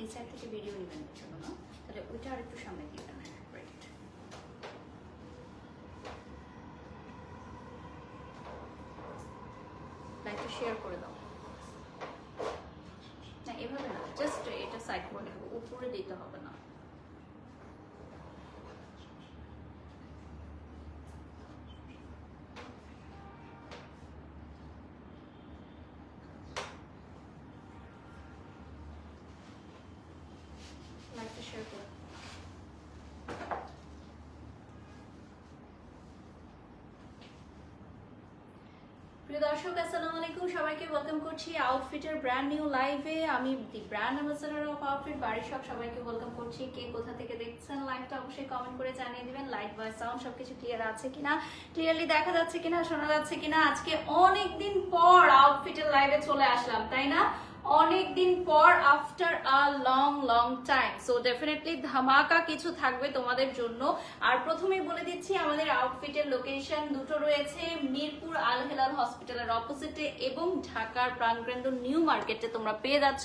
এই সাইড থেকে ভিডিও নেবেন জন্য না, তাহলে ওইটা আর একটু সামনে দিবেন। রাইট, লাইটটা শেয়ার করে দাও। না এভাবে না, জাস্ট এটা সাইড করে দেবো, উপরে দিতে হবে না। লাইটটা শেয়ার করে। প্রিয় দর্শক আসসালামু আলাইকুম, সবাইকে ওয়েলকাম করছি আউটফিটের ব্র্যান্ড নিউ লাইভে। আমি দি ব্র্যান্ড অ্যাম্বাসেডর অফ আউটফিট বাড়ির সব, সবাইকে ওয়েলকাম করছি। কে কোথা থেকে দেখছেন লাইভটা অবশ্যই কমেন্ট করে জানিয়ে দিবেন। লাইট ভয়েস সাউন্ড সবকিছু ক্লিয়ার আছে কিনা, ক্লিয়ারলি দেখা যাচ্ছে কিনা, শোনা যাচ্ছে কিনা। আজকে অনেকদিন পর আউটফিটের লাইভে চলে আসলাম, তাই না? অনেকদিন পর, after a long time. So definitely ধামাকা কিছু থাকবে তোমাদের জন্য। আর প্রথমেই বলে দিচ্ছি আমাদের আউটফিটের লোকেশন দুটো রয়েছে, মিরপুর আল হেলাল হসপিটালের অপোজিটে এবং ঢাকার প্রাণকেন্দ্র নিউ মার্কেটে তোমরা পেয়ে যাচ্ছ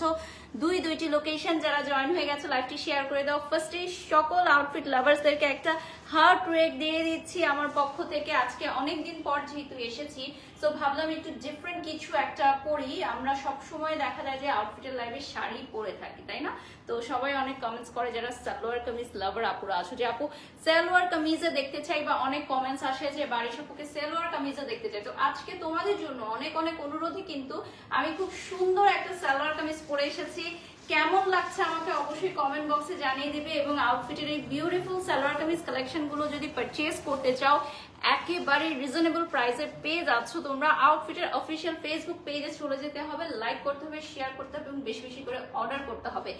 দুইটি লোকেশন। যারা জয়েন হয়ে গেছে লাইভটি শেয়ার করে দাও। ফার্স্টে সকল আউটফিট লাভার্সদেরকে একটা হার্ট রেট দিয়ে দিচ্ছি আমার পক্ষ থেকে। আজকে অনেকদিন পর যেহেতু এসেছি, তো ভাবলাম একটু ডিফারেন্ট কিছু একটা করি। আমরা সব সময় দেখা যায় যে আউটফিটের লাইভে শাড়ি পরে থাকি, তাই না? তো সবাই অনেক কমেন্টস করে যারা সালোয়ার কামিজ লাভার আপুরা আছো, যে আপু সালোয়ার কামিজে দেখতে চাই, বা অনেক কমেন্টস আসে যে বাড়ির আপুকে সালোয়ার কামিজে দেখতে চাই। তো আজকে তোমাদের জন্য অনেক অনেক অনুরোধে কিন্তু আমি খুব সুন্দর একটা সালোয়ার কামিজ পরে এসেছি। কেমন লাগছে আমাকে অবশ্যই কমেন্ট বক্সে জানিয়ে দিবে। এবং আউটফিটের এই বিউটিফুল সালোয়ার কামিজ কালেকশন গুলো যদি পারচেজ করতে চাও, একেবারে রিজনেবল প্রাইসে পেয়ে যাচ্ছ তোমরা। আউটফিটের অফিসিয়াল ফেসবুক পেজে চলে যেতে হবে, লাইক করতে হবে, শেয়ার করতে হবে এবং বেশি বেশি করে অর্ডার করতে হবে।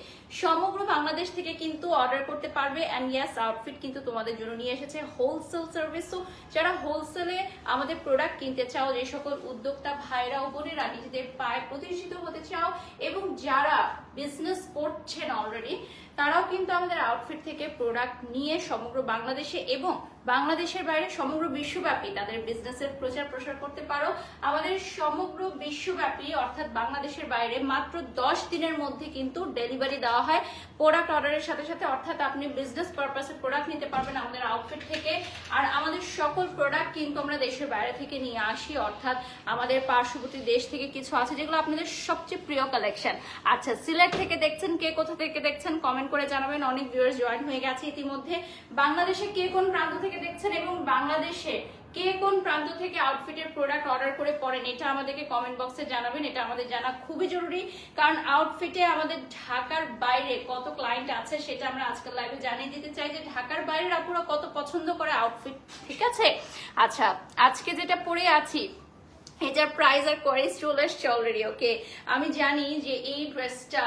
সমগ্র বাংলাদেশ থেকে কিন্তু অর্ডার করতে পারবে। অ্যান্ড ইয়াস, আউটফিট কিন্তু তোমাদের জন্য নিয়ে এসেছে হোলসেল সার্ভিস। তো যারা হোলসেলে আমাদের প্রোডাক্ট কিনতে চাও, যে সকল উদ্যোক্তা ভাইরা ও বোনেরা নিজেদের পায়ে প্রতিষ্ঠিত হতে চাও, এবং যারা বিজনেস করছেন অলরেডি, তারাও কিন্তু আমাদের আউটফিট থেকে প্রোডাক্ট নিয়ে সমগ্র বাংলাদেশে এবং বাংলাদেশের বাইরে সমগ্র বিশ্বব্যাপী তাদের বিজনেসের প্রচার প্রসার করতে পারো। আমাদের সমগ্র বিশ্বব্যাপী অর্থাৎ বাংলাদেশের বাইরে মাত্র 10 দিনের মধ্যে কিন্তু ডেলিভারি দেওয়া হয় প্রোডাক্ট অর্ডারের সাথে সাথে। অর্থাৎ আপনি বিজনেস পারপাসে প্রোডাক্ট নিতে পারবেন আমাদের আউটফিট থেকে। আর আমাদের সকল প্রোডাক্ট কিন্তু আমরা দেশের বাইরে থেকে নিয়ে আসি, অর্থাৎ আমাদের পার্শ্ববর্তী দেশ থেকে কিছু আছে যেগুলো আপনাদের সবচেয়ে প্রিয় কালেকশন। আচ্ছা, সিলেট থেকে দেখছেন, কে কোথা থেকে দেখছেন কমেন্ট করে জানাবেন। অনেক ভিউয়ার্স জয়েন হয়ে গেছে ইতিমধ্যে। বাংলাদেশে কে কোন প্রান্ত থেকে দেখছেন এবং বাংলাদেশে কে কোন প্রান্ত থেকে আউটফিটের প্রোডাক্ট অর্ডার করে পড়েন, এটা আমাদেরকে কমেন্ট বক্সে জানাবেন। এটা আমাদের জানা খুবই জরুরি, কারণ আউটফিটে আমাদের ঢাকার বাইরে কত ক্লায়েন্ট আছে সেটা আমরা আজকাল লাইভে জানিয়ে দিতে চাই, যে ঢাকার বাইরের আপুরা কত পছন্দ করে আউটফিট। ঠিক আছে, আচ্ছা আজকে যেটা পরে আছি এটার প্রাইস আর কোয়ারিজ চলে এসছে অলরেডি। ওকে, আমি জানি যে এই ড্রেসটা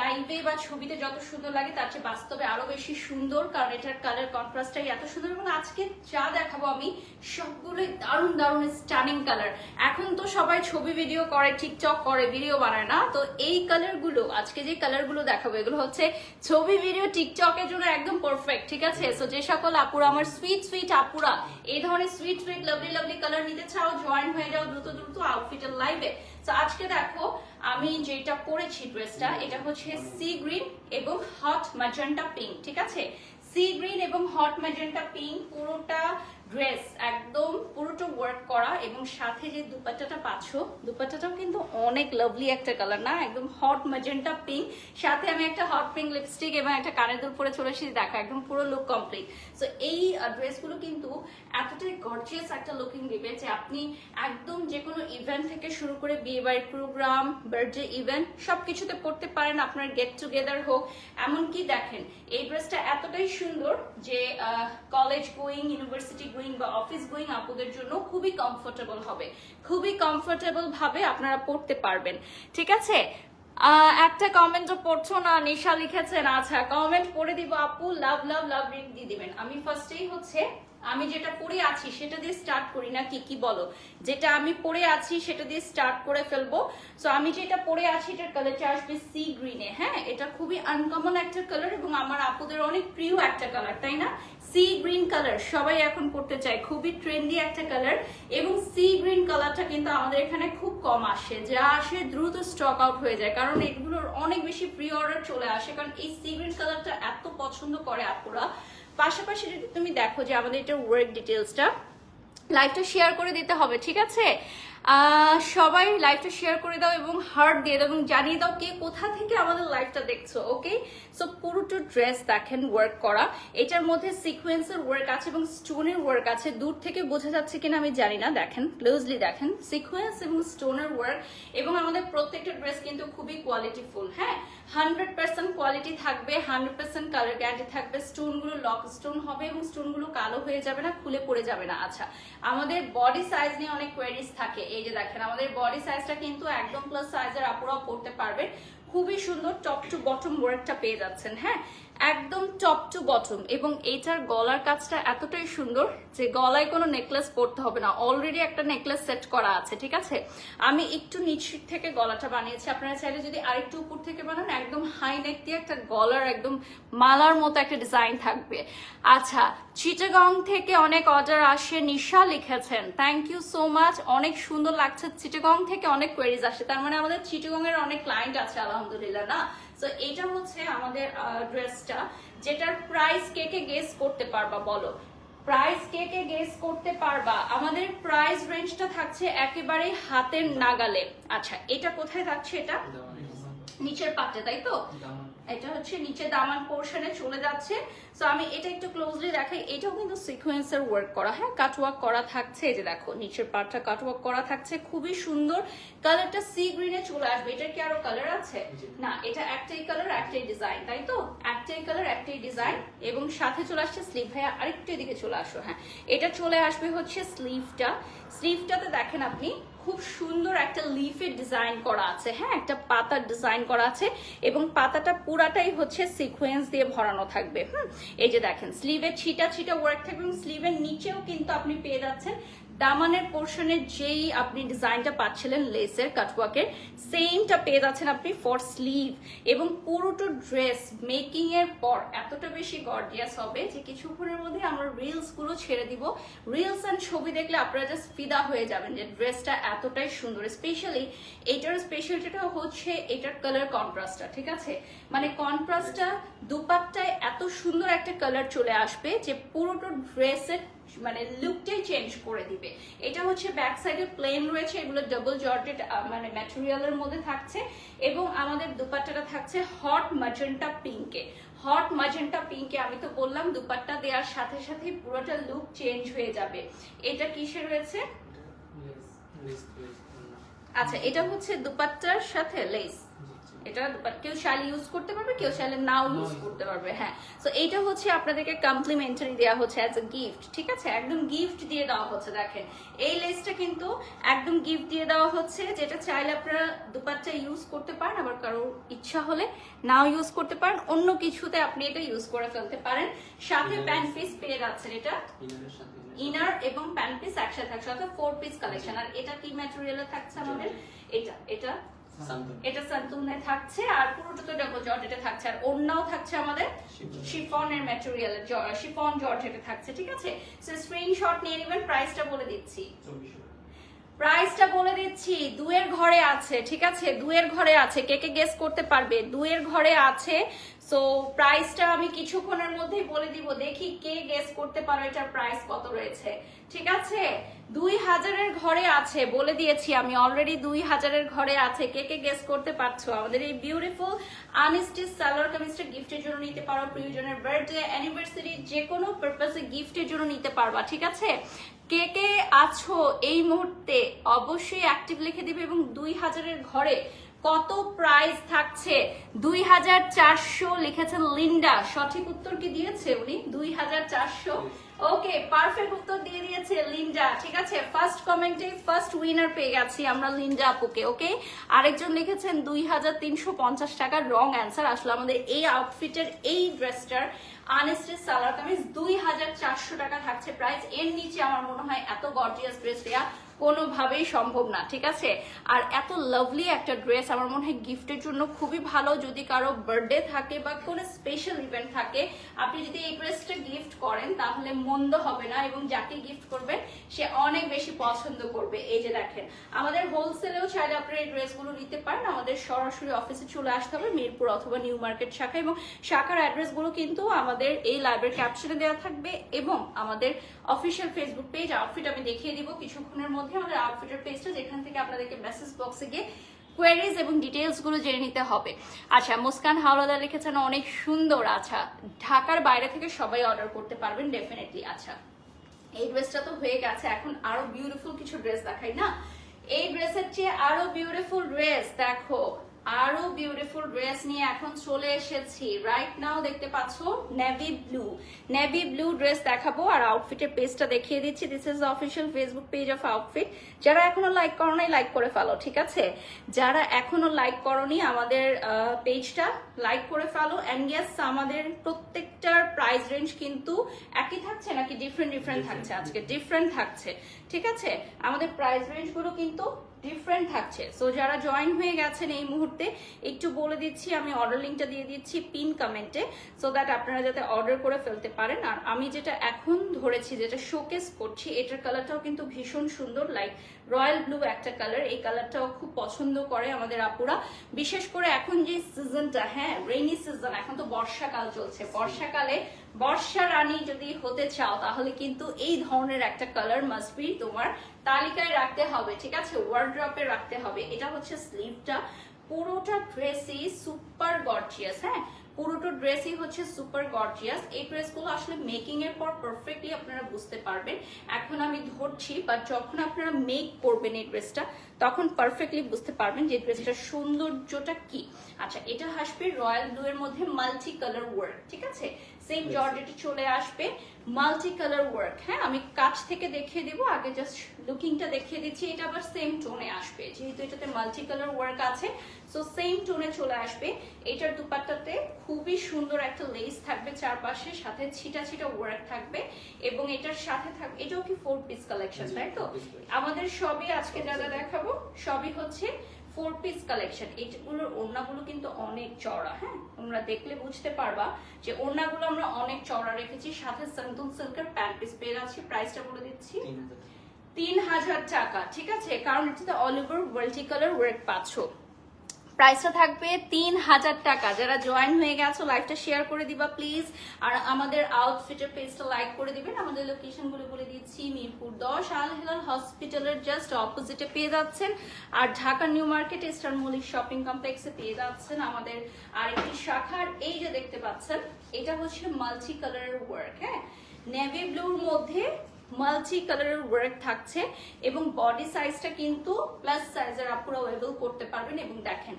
লাইভে বা ছবিতে যত সুন্দর লাগে তার চেয়ে বাস্তবে আরো বেশি সুন্দর, কারণ এটার কালার কন্ট্রাস্টটাই এত সুন্দর। এবং আজকে যা দেখাবো আমি সবগুলোই দারুণ দারুণ স্টানিং কালার। এখন তো সবাই ছবি ভিডিও করে, টিকটক করে, ভিডিও বানায় না, তো এই কালারগুলো আজকে যে কালারগুলো দেখাবো এগুলো হচ্ছে ছবি ভিডিও টিকটকের জন্য একদম পারফেক্ট। ঠিক আছে, সো যে সকল আপুরা আমার সুইট সুইট আপুরা এই ধরনের sweet sweet lovely lovely colour নিতে চাও, জয়েন হয়ে যাও দ্রুত দ্রুত আউটফিটের লাইভে। তো আজকে দেখো আমি যেটা পরেছি ড্রেসটা, এটা হচ্ছে সি গ্রিন এবং হট ম্যাজেন্টা পিঙ্ক। ঠিক আছে, সি গ্রিন এবং হট ম্যাজেন্টা পিঙ্ক, পুরোটা ড্রেস একদম পুরোটা ওয়ার্ক করা, এবং সাথে যে দুপাট্টাটা পাচ্ছ, দুপাট্টাটাও কিন্তু অনেক লাভলি একটা কালার না, একদম হট ম্যাজেন্টা পিঙ্ক। সাথে আমি একটা হট পিঙ্ক লিপস্টিক এবং একটা কানের দুল পরে চলে এসেছি, দেখা একদম পুরো লুক কমপ্লিট। সো এই ড্রেসগুলো কিন্তু এতটাই গর্জিয়াস একটা লুকিং দিবে যে আপনি একদম যে কোনো ইভেন্ট থেকে শুরু করে বিয়ে বাড়ির প্রোগ্রাম, বার্থডে ইভেন্ট সবকিছুতে পড়তে পারেন, আপনার গেট টুগেদার হোক। এমনকি দেখেন এই ড্রেসটা এতটাই সুন্দর যে কলেজ গোয়িং, ইউনিভার্সিটি গোয়িং বা অফিস গোয়িং আপুদের জন্য খুবই কমফোর্টেবল হবে, খুবই কমফোর্টেবল ভাবে আপনারা পড়তে পারবেন। ঠিক আছে, একটা কমেন্টও পড়ছো না, নিশা লিখেছেন। আচ্ছা, কমেন্ট পড়ে দিব আপু, লাভ লাভ লাভ রিং দিয়ে দিবেন। আমি ফার্স্টেই হচ্ছে আমি যেটা পরে আছি সেটা দিয়ে স্টার্ট করি না, কি কি বলো? যেটা আমি পরে আছি সেটা দিয়ে স্টার্ট করে ফেলবো। সো আমি যেটা পরে আছি এটার কালারটা আসবে সি গ্রিনে। হ্যাঁ, এটা খুবই আনকমন একটা কালার এবং আমার আপুদের অনেক প্রিয় একটা কালার, তাই না? সি গ্রিন কালার সবাই এখন পড়তে চায়, খুবই ট্রেন্ডি একটা কালার। এবং সি গ্রিন কালারটা কিন্তু আমাদের এখানে খুব কম আসে, যা আসে দ্রুত স্টক আউট হয়ে যায়, কারণ এগুলোর অনেক বেশি প্রি অর্ডার চলে আসে, কারণ এই সি গ্রিন কালারটা এত পছন্দ করে আপুরা। পাশাপাশি যদি তুমি দেখো যে আমাদের এটা ওয়ার্ক ডিটেলসটা, লাইভটা শেয়ার করে দিতে হবে, ঠিক আছে? সবাই লাইভটা শেয়ার করে দাও এবং হার্ট দিয়ে দাও এবং জানিয়ে দাও কে কোথা থেকে আমাদের লাইভটা দেখছো। ওকে, সো পুরোটা ড্রেস দেখেন ওয়ার্ক করা, এটার মধ্যে সিকোয়েন্সের ওয়ার্ক আছে এবং স্টোনের ওয়ার্ক আছে। দূর থেকে বোঝা যাচ্ছে কিনা আমি জানি না, দেখেন ক্লোজলি দেখেন, সিকোয়েন্স এবং স্টোনের ওয়ার্ক। এবং আমাদের প্রত্যেকটা ড্রেস কিন্তু খুবই কোয়ালিটিফুল। হ্যাঁ, 100% কোয়ালিটি থাকবে, 100% কালার গ্যারান্টি থাকবে। স্টোনগুলো লক স্টোন হবে এবং স্টোনগুলো কালো হয়ে যাবে না, খুলে পড়ে যাবে না। আচ্ছা, আমাদের বডি সাইজ নিয়ে অনেক কোয়েরিজ থাকে। এই যে দেখেন আমাদের বডি সাইজটা কিন্তু একদম প্লাস সাইজের আপুরাও পড়তে পারবে। খুবই সুন্দর টপ টু বটম ওয়ার্কটা পেয়ে যাচ্ছেন। হ্যাঁ, একদম টপ টু বটম। এবং এইটার গলার কাজটা এতটাই সুন্দর যে গলায় কোনো নেকলেস পরতে হবে না, অলরেডি একটা নেকলেস সেট করা আছে, ঠিক আছে? আমি একটু নিচ থেকে গলাটা বানিয়েছি, আপনারা চাইলে যদি আরেকটু উপর থেকে বানান একদম হাই নেক দিয়ে একটা গলার একদম মালার মতো একটা ডিজাইন থাকবে। আচ্ছা, চিটাগং থেকে অনেক অর্ডার আসে, নিশা লিখেছেন, থ্যাংক ইউ সো মাচ, অনেক সুন্দর লাগছে। চিটাগং থেকে অনেক কোয়েরিজ আসে, তার মানে আমাদের চিটাগং এর অনেক ক্লায়েন্ট আছে আলহামদুলিল্লাহ, না? সো এটা হচ্ছে আমাদের ড্রেসটা, যেটার প্রাইস কে কে গেস করতে পারবা বলো? প্রাইস কে কে গেস করতে পারবা? আমাদের প্রাইস রেঞ্জটা থাকছে একেবারে হাতের নাগালে। আচ্ছা, এটা কোথায় থাকছে? এটা নিচের পাটে, তাই তো? এটা হচ্ছে নিচে দামান পোর্শনে চলে যাচ্ছে। সো আমি এটা একটু ক্লোজলি দেখাই, এটাও কিন্তু সিকোয়েন্সের ওয়ার্ক করা। হ্যাঁ, কাটওয়ার্ক করা থাকছে, এই যে দেখো নিচের পাটটা কাটওয়ার্ক করা থাকছে, খুবই সুন্দর। কালারটা সি গ্রিনে চলে আসবে। এটা কি আরো কালার আছে? না, এটা একটাই কালার একটাই ডিজাইন, তাই তো? একটাই কালার একটাই ডিজাইন। এবং সাথে চলে আসছে স্লিভ। ভাইয়া আরেকটু এদিকে চলে আসো। হ্যাঁ, এটা চলে আসবে হচ্ছে স্লিভটা। স্লিভটাতে দেখেন আপনি খুব সুন্দর একটা লিফের ডিজাইন করা আছে। হ্যাঁ, একটা পাতার ডিজাইন করা আছে এবং পাতাটা পুরাটাই হচ্ছে সিকোয়েন্স দিয়ে ভরানো থাকবে। এই যে দেখেন স্লিভের ছিটা ছিটা ওয়ার্ক থাকবে এবং স্লিভের নিচেও কিন্তু আপনি পেয়ে যাচ্ছেন দামানের পোর্শনের যেই আপনি ডিজাইনটা পাচ্ছিলেন লেসের কাটওয়ার্কের, সেমটা পেয়ে যাচ্ছেন আপনি ফর স্লিভ। এবং পুরোটো ড্রেস মেকিং এর পর এতটা বেশি গর্জিয়াস হবে যে কিছুক্ষণের মধ্যে আমরা রিলস গুলো ছেড়ে দিব। রিলস এন্ড ছবি দেখলে আপনারা জাস্ট ফিদা হয়ে যাবেন যে ড্রেসটা এতটাই সুন্দর। স্পেশালি এটার স্পেশালিটিটা হচ্ছে এটার কালার কন্ট্রাস্টটা, ঠিক আছে? মানে কন্ট্রাস্টটা দুপাট্টায় এত সুন্দর একটা কালার চলে আসবে যে পুরোটো ড্রেসের মানে লুকটাই চেঞ্জ করে দিবে। এটা হচ্ছে ব্যাক সাইডে প্লেন রয়েছে, এগুলো ডাবল জর্জেট মানে ম্যাটেরিয়ালের মধ্যে থাকছে। এবং আমাদের দুপাট্টাটা থাকছে হট ম্যাজেন্টা পিঙ্কে। হট ম্যাজেন্টা পিঙ্কে আমি তো বললাম দুপাট্টা দেওয়ার সাথে সাথে পুরোটা লুক চেঞ্জ হয়ে যাবে। এটা কিসে রয়েছে? আচ্ছা, এটা হচ্ছে দুপাট্টার সাথে লেস। এটা কেউ চাইলে ইউজ করতে পারবে, কেউ চাইলে নাও ইউজ করতে পারবে। হ্যাঁ, সো এইটা হচ্ছে আপনাদেরকে কমপ্লিমেন্টারি দেওয়া হচ্ছে অ্যাজ এ গিফট, ঠিক আছে? একদম গিফট দিয়ে দেওয়া হচ্ছে। দেখেন এই লেসটা কিন্তু একদম গিফট দিয়ে দেওয়া হচ্ছে, যেটা চাইলে আপনারা দুপাট্টা ইউজ করতে পারেন, আবার কারোর ইচ্ছা হলে নাও ইউজ করতে পারেন, অন্য কিছুতে আপনি এটা ইউজ করে ফেলতে পারেন। সাথে প্যান্ট পিস পেয়ে যাচ্ছেন, এটা ইনার এবং প্যান্ট পিস একসাথে থাকছে, অর্থাৎ 4 পিস কালেকশন। আর এটা কি ম্যাটেরিয়ালে থাকছে আমাদের? এটা সান্তুনে থাকছে আর পুরোটা তো ডাবল জর্জেটে থাকছে। আর ওড়নাও থাকছে আমাদের শিফনের ম্যাটেরিয়ালের, শিফন জর্জেটে থাকছে, ঠিক আছে? সো স্ক্রিনশট নিয়ে নেবেন। প্রাইসটা বলে দিচ্ছি, প্রাইসটা বলে দিচ্ছি, দুয়ের ঘরে আছে, ঠিক আছে? দুয়ের ঘরে আছে, কে কে গেস করতে পারবে? দুয়ের ঘরে আছে। সো প্রাইসটা আমি কিছুক্ষণের মধ্যেই বলে দিব, দেখি কে গেস করতে পারো এটার প্রাইস কত রয়েছে, ঠিক আছে? 2000-এর ঘরে আছে, বলে দিয়েছি আমি অলরেডি 2000-এর ঘরে আছে। কে কে গেস করতে পারছো? আমাদের এই বিউটিফুল আনস্টিচ সালোয়ার কামিজটা গিফটের জন্য নিতে পারো, প্রিয়জনের বার্থডে অ্যানিভার্সারি যে কোনো পারপাসে গিফটের জন্য নিতে পারবা, ঠিক আছে? কে কে আছো এই মুহূর্তে অবশ্যই অ্যাক্টিভ লিখে দিবে। এবং 2000-এর ঘরে কত প্রাইস থাকছে? 2400 লিখেছেন লিন্ডা, সঠিক উত্তর কি দিয়েছে উনি? 2400। ওকে, পারফেক্ট উত্তর দিয়ে দিয়েছে লিন্ডা। ঠিক আছে, ফার্স্ট কমেন্টে ফার্স্ট উইনার পেয়ে গেছি আমরা লিন্ডা আপুকে। ওকে, আরেকজন লিখেছেন 2350 টাকার রং অ্যান্সার। আসলে আমাদের এই আউটফিটের এই ড্রেসটার আনস্টিচ সালোয়ার কামিজ 2400 টাকা থাকছে প্রাইস। এর নিচে আমার মনে হয় এত গর্জিয়াস ড্রেস দেয়া কোনোভাবেই সম্ভব না। ঠিক আছে, আর এত লাভলি একটা ড্রেস আমার মনে হয় গিফটের জন্য খুবই ভালো। যদি কারো বার্থডে থাকে বা কোনো স্পেশাল ইভেন্ট থাকে, আপনি যদি এই ড্রেসটা গিফট করেন তাহলে মন্দ হবে না, এবং যাকে গিফট করবেন সে অনেক বেশি পছন্দ করবে। এই যে দেখেন, আমাদের হোলসেলেও চাইলে আপনারা এই ড্রেসগুলো নিতে পারেন। আমাদের সরাসরি অফিসে চলে আসতে হবে মিরপুর অথবা নিউ মার্কেট শাখা, এবং শাখার অ্যাড্রেসগুলো কিন্তু আমাদের এই লাইভের ক্যাপশনে দেওয়া থাকবে, এবং আমাদের অফিসিয়াল ফেসবুক পেজ আউটফিট আমি দেখিয়ে দিব কিছুক্ষণের মধ্যে। আমাদের আউটফিটের পেজটা, যেখান থেকে আপনাদেরকে মেসেজ বক্সে গিয়ে কোয়ারিজ এবং ডিটেলস গুলো জেনে নিতে হবে। আচ্ছা, মুস্কান হাওলাদার লিখেছেন অনেক সুন্দর। আচ্ছা, ঢাকার বাইরে থেকে সবাই অর্ডার করতে পারবেন ডেফিনেটলি। আচ্ছা, এই ড্রেসটা তো হয়ে গেছে, এখন আরো বিউটিফুল কিছু ড্রেস দেখাই না। এই ড্রেসের চেয়ে আরো বিউটিফুল ড্রেস দেখো, আরো বিউটিফুল ড্রেস নিয়ে এখন চলে এসেছি। রাইট নাও দেখতে পাচ্ছ নেভি ব্লু ড্রেস দেখাবো, আর আউটফিটের পেজটা দেখিয়ে দিচ্ছি। This is the official Facebook page of outfit. যারা এখনো লাইক করো নাই লাইক করে ফেলো, ঠিক আছে? যারা এখনো লাইক করোনি আমাদের পেজটা লাইক করে ফেলো। এন্ড ইয়েস, আমাদের প্রত্যেকটার প্রাইস রেঞ্জ কিন্তু একই থাকছে নাকি ডিফারেন্ট থাকছে? আজকে ডিফারেন্ট থাকছে। ঠিক আছে, আমাদের প্রাইস রেঞ্জ গুলো কিন্তু ডিফারেন্ট থাকছে। সো যারা জয়েন হয়ে গেছেন এই মুহূর্তে একটু বলে দিচ্ছি, আমি অর্ডার লিঙ্কটা দিয়ে দিচ্ছি পিন কমেন্টে, সো দ্যাট আপনারা যাতে অর্ডার করে ফেলতে পারেন। আর আমি যেটা এখন ধরেছি, যেটা শোকেস করছি, এটার কালারটাও কিন্তু ভীষণ সুন্দর, লাইক রয়্যাল ব্লু একটা কালার। এই কালারটাও খুব পছন্দ করে আমাদের আপুরা, বিশেষ করে এখন যে সিজনটা, হ্যাঁ রেইনি সিজন, এখন তো বর্ষাকাল চলছে। বর্ষাকালে বর্ষা রানী যদি হতে চাও তাহলে কিন্তু এই ধরনের একটা কালার মাস্ট বি তোমার তালিকায় রাখতে হবে। ঠিক আছে, ওয়ার্ড্রপে রাখতে হবে। এটা হচ্ছে স্লিভটা, পুরোটা ড্রেসই সুপার গর্জিয়াস। হ্যাঁ, পুরোটা ড্রেসই হচ্ছে সুপার গর্জিয়াস। এই ড্রেসগুলো আসলে মেকিং এর পর পারফেক্টলি আপনারা বুঝতে পারবেন। এখন আমি ধরছি, বাট যখন আপনারা মেক করবেন এই ড্রেসটা তখন পারফেক্টলি বুঝতে পারবেন যে ড্রেসটার সৌন্দর্যটা কি। আচ্ছা, এটা আসবে রয়্যাল ব্লু এর মধ্যে মাল্টি কালার ওয়ার্ক। ঠিক আছে, সেম জর্জেটে চলে আসবে মাল্টি কালার ওয়ার্ক। হ্যাঁ, আমি কাছ থেকে দেখিয়ে দিব, আগে জাস্ট লুকিংটা দেখিয়ে দিচ্ছি। এটা আবার সেম টোনে আসবে, যেহেতু এটাতে মাল্টি কালার ওয়ার্ক আছে, সো সেম টোনে চলে আসবে। এটার দুপাট্টাতে খুবই সুন্দর একটা লেস থাকবে চারপাশে, সাথে ছিটা ছিটা ওয়ার্ক থাকবে, এবং এটার সাথে থাকবে, এটাও কি 4 পিস কালেকশন, তাই তো? আমাদের সবই আজকে যা যা দেখাবো সবই হচ্ছে 4 পিস কালেকশন। এইগুলোর ওড়নাগুলো কিন্তু অনেক চওড়া। হ্যাঁ, তোমরা দেখলে বুঝতে পারবা যে ওড়নাগুলো আমরা অনেক চওড়া রেখেছি। সাথে সন্তুন সিল্কের প্যান্ট পিস পেয়ে যাচ্ছি। প্রাইসটা বলে দিচ্ছি 3000 টাকা। ঠিক আছে, কারণ এটাতে all over multi colour work পাচ্ছ। প্রাইসটা থাকবে 3000 টাকা। যারা জয়েন হয়ে গেছো লাইভটা শেয়ার করে দিবা প্লিজ, আর আমাদের আউটফিটের পেজটা লাইক করে দিবেন। আমাদের লোকেশন গুলো বলে দিচ্ছি, মিরপুর 10 আল হেলাল হসপিটালের জাস্ট অপোজিটে পেয়ে যাচ্ছেন, আর Dhaka new market eastern Mallik shopping কমপ্লেক্সে পেয়ে যাচ্ছেন আমাদের আরেকটি শাখার। এই যে দেখতে পাচ্ছেন, এটা হচ্ছে মাল্টি কালারের ওয়ার্ক। হ্যাঁ, নেভি ব্লুর মধ্যে মাল্টি কালারের ওয়ার্ক থাকছে, এবং বডি সাইজটা কিন্তু প্লাস সাইজের আপুরা ওয়েবল করতে পারবেন। এবং দেখেন,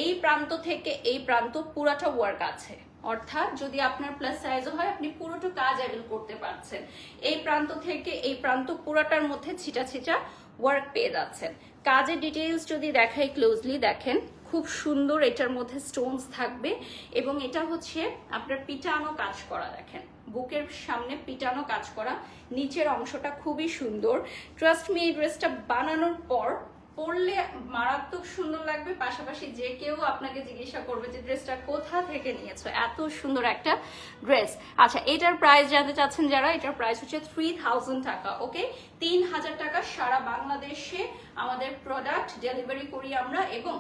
এই প্রান্ত থেকে এই প্রান্ত পুরাটা ওয়ার্ক আছে, অর্থাৎ যদি আপনার প্লাস সাইজও হয় আপনি পুরোটা কাজ অ্যাভেল করতে পারছেন। এই প্রান্ত থেকে এই প্রান্ত পুরাটার মধ্যে ছিটা ছিটা ওয়ার্ক পেয়ে যাচ্ছেন। কাজের ডিটেইলস যদি দেখাই ক্লোজলি, দেখেন খুব সুন্দর এটার মধ্যে স্টোনস থাকবে, এবং এটা হচ্ছে আপনার পিটানো কাজ করা। দেখেন বুকের সামনে পিটানো কাজ করা, নিচের অংশটা খুবই সুন্দর। ট্রাস্ট মি, এই ড্রেসটা বানানোর পর পরলে মারাত্মক সুন্দর লাগবে। পাশাপাশি যে কেউ আপনাকে জিজ্ঞাসা করবে যে ড্রেসটা কোথা থেকে নিয়েছো, এত সুন্দর একটা ড্রেস। আচ্ছা, এটার প্রাইস জানতে চাচ্ছেন যারা, এটার প্রাইস হচ্ছে 3000 টাকা। ওকে, 3000 টাকা। সারা বাংলাদেশে আমাদের প্রোডাক্ট ডেলিভারি করি আমরা, এবং